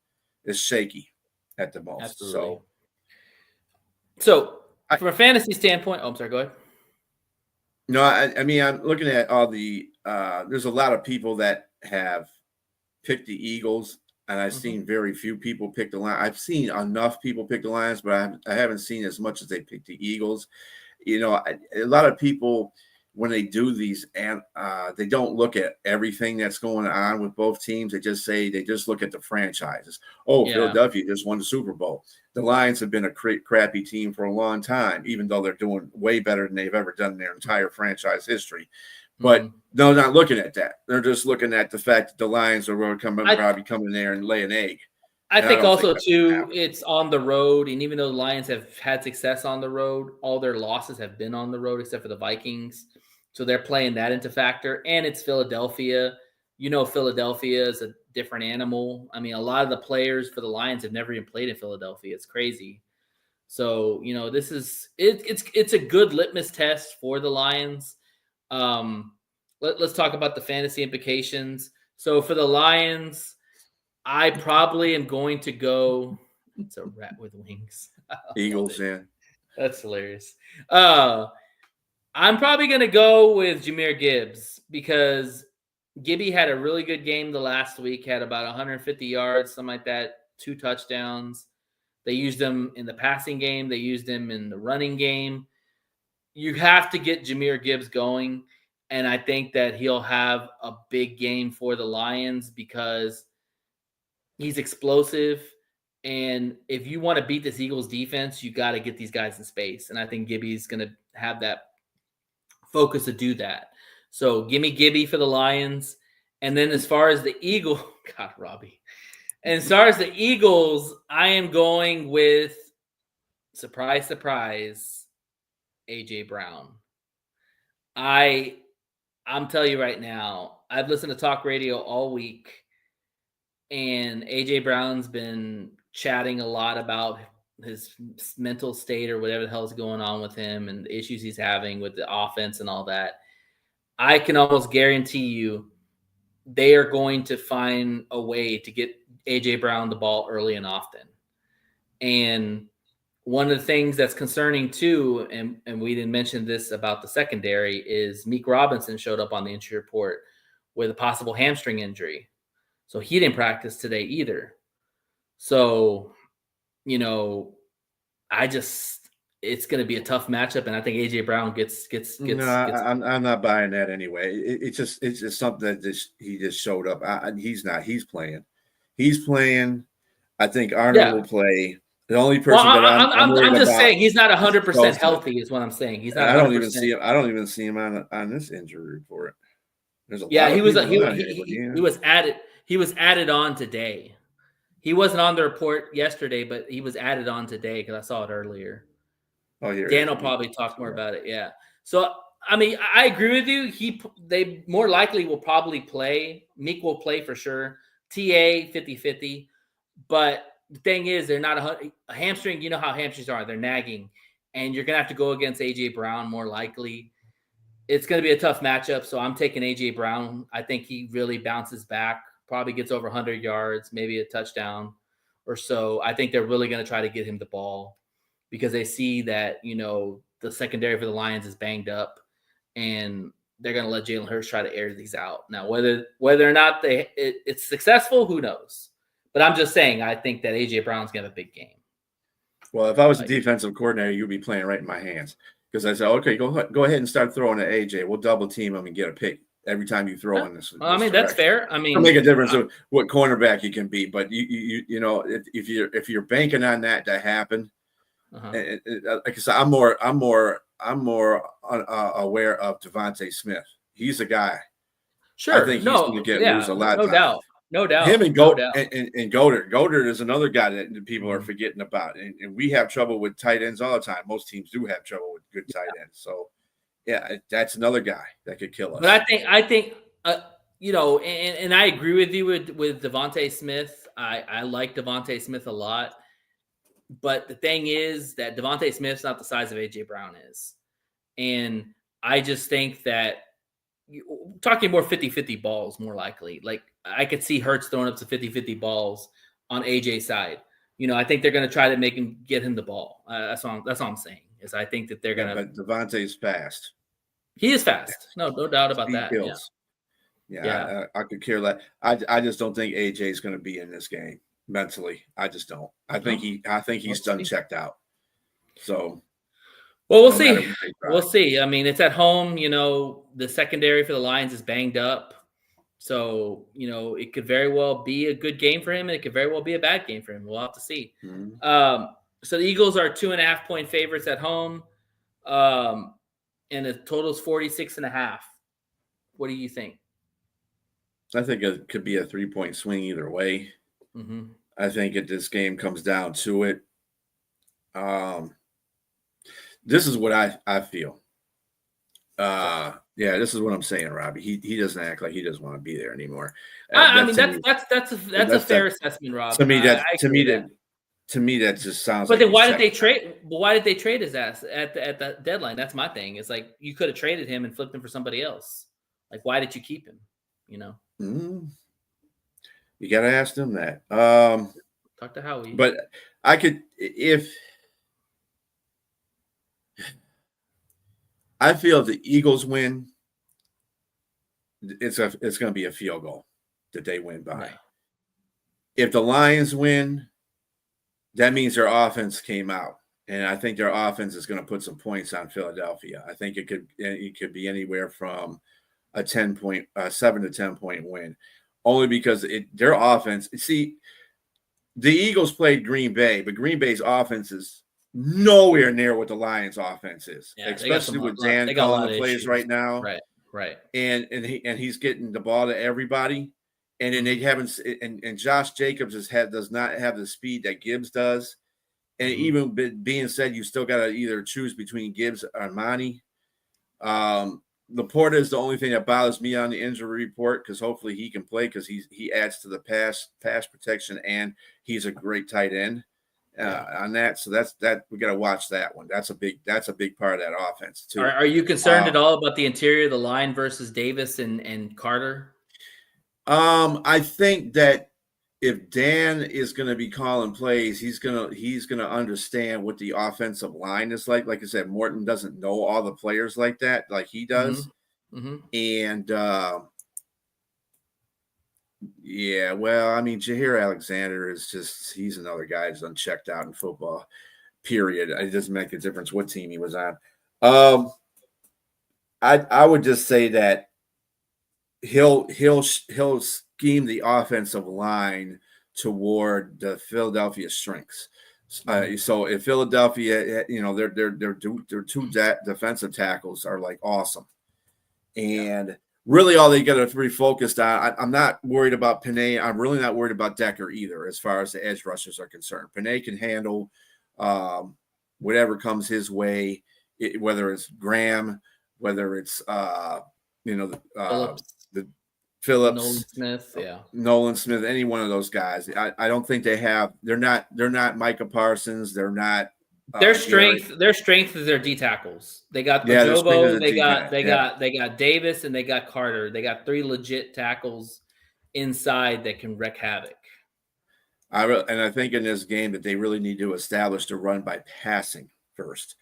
is shaky at the most. Absolutely. So from a fantasy standpoint, I'm sorry. Go ahead. No, I mean, I'm looking at all the there's a lot of people that have picked the Eagles, and I've seen very few people pick the Lions. I've seen enough people pick the Lions, but I haven't seen as much as they picked the Eagles. A lot of people, when they do these, and they don't look at everything that's going on with both teams. They just look at the franchises. Oh, Yeah. Philadelphia just won the Super Bowl. The Lions have been a crappy team for a long time, even though they're doing way better than they've ever done in their entire franchise history. But they're not looking at that. They're just looking at the fact that the Lions are going to probably come in there and lay an egg. I think also, too, it's on the road. And even though the Lions have had success on the road, all their losses have been on the road except for the Vikings. So they're playing that into factor. And it's Philadelphia. You know, Philadelphia is a different animal. I mean, a lot of the players for the Lions have never even played in Philadelphia. It's crazy. So, you know, this is it's a good litmus test for the Lions. Let's talk about the fantasy implications. So for the Lions, I probably am going to go. It's a rat with wings. Eagles, yeah. That's hilarious. I'm probably going to go with Jahmyr Gibbs because Gibby had a really good game the last week, had about 150 yards, something like that, 2 touchdowns. They used him in the passing game. They used him in the running game. You have to get Jahmyr Gibbs going, and I think that he'll have a big game for the Lions because he's explosive, and if you want to beat this Eagles defense, you got to get these guys in space, and I think Gibby's going to have that focus to do that. So give me Gibby for the Lions, and then as far as the Eagles, God, Robbie. And as far as the Eagles, I am going with, surprise, surprise, A.J. Brown. I'm telling you right now, I've listened to talk radio all week, and A.J. Brown's been chatting a lot about his mental state or whatever the hell is going on with him and the issues he's having with the offense and all that. I can almost guarantee you they are going to find a way to get A.J. Brown the ball early and often. And one of the things that's concerning too, and we didn't mention this about the secondary, is Meek Robinson showed up on the injury report with a possible hamstring injury. So he didn't practice today either. So, you know, it's going to be a tough matchup, and I think A.J. Brown gets. I'm not buying that anyway. It's just something that he just showed up. He's not. He's playing. He's playing. I think Arnold will play. The only person I'm just saying he's not 100% healthy is what I'm saying. He's not. 100%. I don't even see him on this injury report. There's he was added. He was added on today. He wasn't on the report yesterday, but he was added on today because I saw it earlier. Oh, yeah. Dan will probably talk more about it. Yeah. So, I mean, I agree with you. They more likely will probably play. Meek will play for sure. TA 50-50. But the thing is, they're not a hamstring. You know how hamstrings are. They're nagging. And you're going to have to go against A.J. Brown more likely. It's going to be a tough matchup. So I'm taking A.J. Brown. I think he really bounces back. Probably gets over 100 yards, maybe a touchdown or so. I think they're really going to try to get him the ball because they see that, you know, the secondary for the Lions is banged up and they're going to let Jalen Hurts try to air these out. Now, whether or not it's successful, who knows? But I'm just saying, I think that A.J. Brown's going to have a big game. Well, if I was a defensive coordinator, you'd be playing right in my hands because I said, okay, go ahead and start throwing at A.J. We'll double team him and get a pick every time you throw in this. Well, I mean, that's fair. I mean, it'll make a difference of what cornerback you can be, but you know, if you're banking on that to happen, like I said, I'm more aware of Devontae Smith. He's a guy. Sure, I think he's going to lose a lot. No doubt. Him and Goddard. Goddard is another guy that people are forgetting about, and we have trouble with tight ends all the time. Most teams do have trouble with good tight ends, so. Yeah, that's another guy that could kill us. But I think, you know, and I agree with you with Devontae Smith. I like Devontae Smith a lot. But the thing is that Devontae Smith's not the size of A.J. Brown is. And I just think that talking more 50-50 balls, more likely. Like, I could see Hurts throwing up to 50-50 balls on A.J.'s side. You know, I think they're going to try to get him the ball. That's all I'm saying, is I think that they're going to. But Devontae's fast. He is fast. No doubt about that. Kills. Yeah. I could care less. I just don't think AJ is going to be in this game mentally. I just don't. I think he's done checked out. So Well, we'll no matter see. what they try. We'll see. I mean, it's at home. The secondary for the Lions is banged up. So, it could very well be a good game for him, and it could very well be a bad game for him. We'll have to see. Mhm. So the Eagles are 2.5-point favorites at home. And the total is 46.5. What do you think? I think it could be a 3-point swing either way. Mm-hmm. I think if this game comes down to it, this is what I feel. This is what I'm saying, Robbie. He doesn't act like he doesn't want to be there anymore. I mean, that's a fair assessment, Rob. To me, I agree with that. to me that just sounds. But like then why did they trade? Well, why did they trade his ass at the deadline? That's my thing. It's like you could have traded him and flipped him for somebody else. Like, why did you keep him? You got to ask them that. Talk to Howie. But I could I feel if the Eagles win, it's going to be a field goal that they win by. Yeah. If the Lions win, that means their offense came out, and I think their offense is going to put some points on Philadelphia. I think it could be anywhere from a 7 to 10 point win, only because their offense. See, the Eagles played Green Bay, but Green Bay's offense is nowhere near what the Lions' offense is, especially with Dan calling the plays right now. Right. And he's getting the ball to everybody, and then they haven't. And Josh Jacobs does not have the speed that Gibbs does. And even being said, you still got to either choose between Gibbs or Armani. Laporta is the only thing that bothers me on the injury report, because hopefully he can play, because he adds to the pass protection, and he's a great tight end on that. So that we got to watch that one. That's a big part of that offense too. Are you concerned at all about the interior of the line versus Davis and Carter? I think that if Dan is going to be calling plays, he's gonna understand what the offensive line is like. Like I said, Morton doesn't know all the players like that, like he does. Mm-hmm. And well, I mean, Jair Alexander he's another guy who's unchecked out in football. Period. It doesn't make a difference what team he was on. I would just say that he'll scheme the offensive line toward the Philadelphia strengths. So if Philadelphia, their two defensive tackles are like awesome, and really all they got to be focused on. I'm not worried about Penei. I'm really not worried about Decker either, as far as the edge rushers are concerned. Penei can handle whatever comes his way, whether it's Graham, whether it's Phillips, Nolan Smith, any one of those guys. I don't think they're not Micah Parsons. They're not their strength is their D tackles. They got Jobo, they got Davis, and they got Carter. They got 3 legit tackles inside that can wreak havoc. I think in this game that they really need to establish the run by passing first,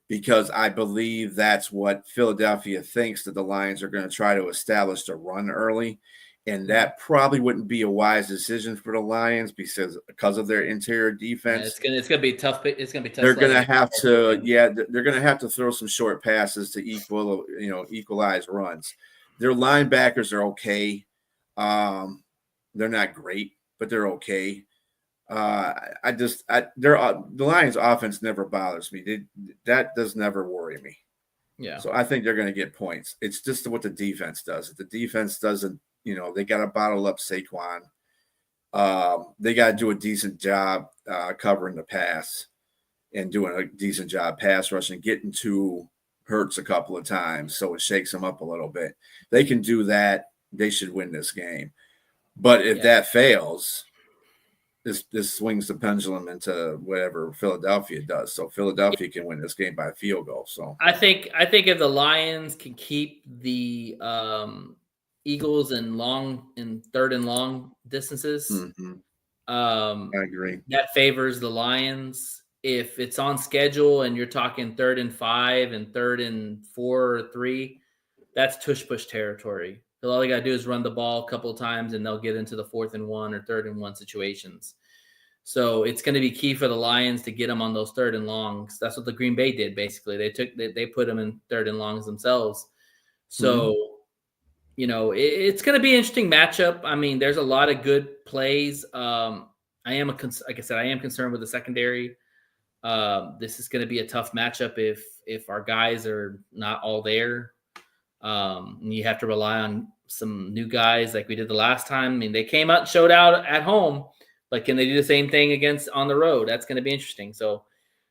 because I believe that's what Philadelphia thinks, that the Lions are going to try to establish the run early. And that probably wouldn't be a wise decision for the Lions because of their interior defense. Yeah, it's gonna be tough. It's gonna be tough. They're gonna have to, they're gonna have to throw some short passes to equalize runs. Their linebackers are okay. They're not great, but they're okay. The Lions' offense never bothers me. That does never worry me. Yeah. So I think they're going to get points. It's just what the defense does. If the defense doesn't, they got to bottle up Saquon. They got to do a decent job covering the pass and doing a decent job pass rushing, getting to Hurts a couple of times so it shakes them up a little bit. They can do that. They should win this game. But if that fails, this swings the pendulum into whatever Philadelphia does. So Philadelphia can win this game by a field goal. So I think if the Lions can keep the Eagles in third and long distances, I agree. That favors the Lions. If it's on schedule and you're talking 3rd and 5 and 3rd and 4 or 3, that's tush push territory. All they got to do is run the ball a couple of times, and they'll get into the 4th and 1 or 3rd and 1 situations. So it's going to be key for the Lions to get them on those 3rd and longs. That's what the Green Bay did, basically. They put them in 3rd and longs themselves. So, it's going to be an interesting matchup. I mean, there's a lot of good plays. Like I said, I am concerned with the secondary. This is going to be a tough matchup if our guys are not all there. And you have to rely on some new guys like we did the last time. I mean, they came out and showed out at home. Like, can they do the same thing on the road? That's going to be interesting. So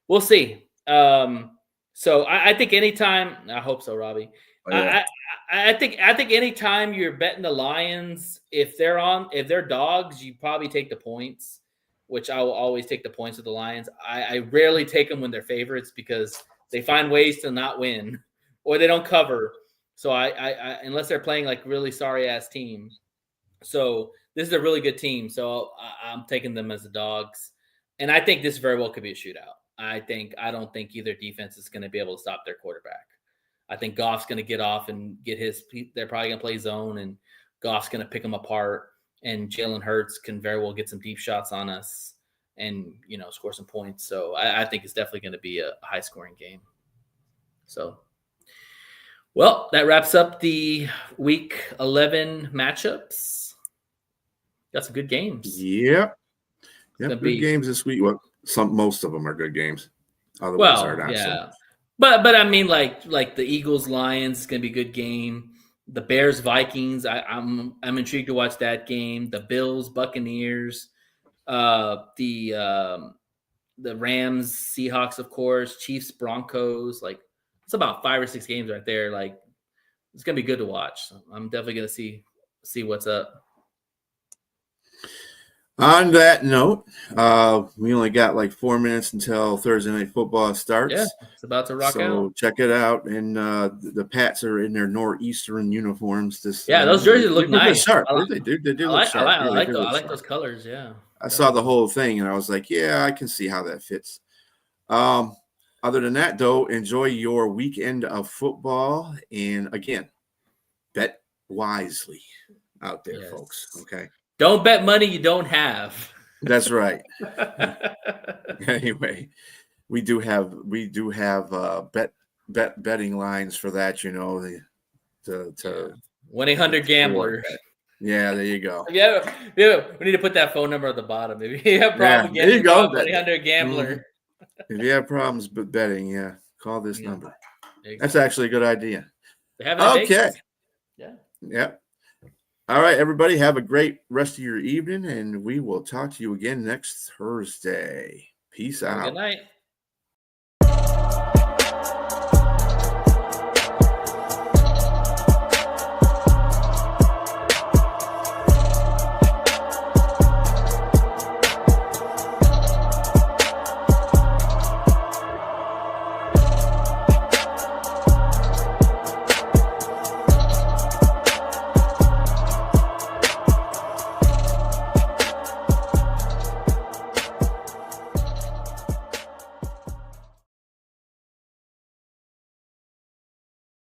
we'll see. So I think anytime, I hope so, Robbie. Oh, yeah. I think anytime you're betting the Lions, if they're dogs, you probably take the points, which I will always take the points with the Lions. I rarely take them when they're favorites because they find ways to not win or they don't cover. So I unless they're playing like really sorry ass team. So this is a really good team. So I'm taking them as the dogs. And I think this very well could be a shootout. I don't think either defense is going to be able to stop their quarterback. I think Goff's going to get off and they're probably going to play zone and Goff's going to pick them apart. And Jalen Hurts can very well get some deep shots on us and, score some points. So I think it's definitely going to be a high scoring game. So, well, that wraps up the week 11 matchups. Got some good games. Yep. Good games this week. Well, most of them are good games. Otherwise, are not. Yeah. So. But I mean, like the Eagles Lions is going to be a good game. The Bears Vikings, I'm intrigued to watch that game. The Bills Buccaneers, the Rams Seahawks, of course. Chiefs Broncos. Like, it's about 5 or 6 games right there. Like, it's going to be good to watch. So I'm definitely going to see what's up. On that note, we only got like 4 minutes until Thursday Night Football starts. Yeah, it's about to rock out. So check it out. And the Pats are in their Northeastern uniforms. Those jerseys look nice. Sharp. They do look sharp. I like those colors, yeah. I saw the whole thing, and I was like, yeah, I can see how that fits. Other than that, though, enjoy your weekend of football. And, again, bet wisely out there, folks, okay? Don't bet money you don't have. That's right. Anyway, we do have betting lines for that, the 1-800-GAMBLER. Yeah, there you go. Yeah, we need to put that phone number at the bottom. If you have problems there you go. 1-800-GAMBLER. Mm-hmm. If you have problems betting, call this number. That's actually a good idea. Okay. Yeah. All right, everybody, have a great rest of your evening, and we will talk to you again next Thursday. Peace out. Good night.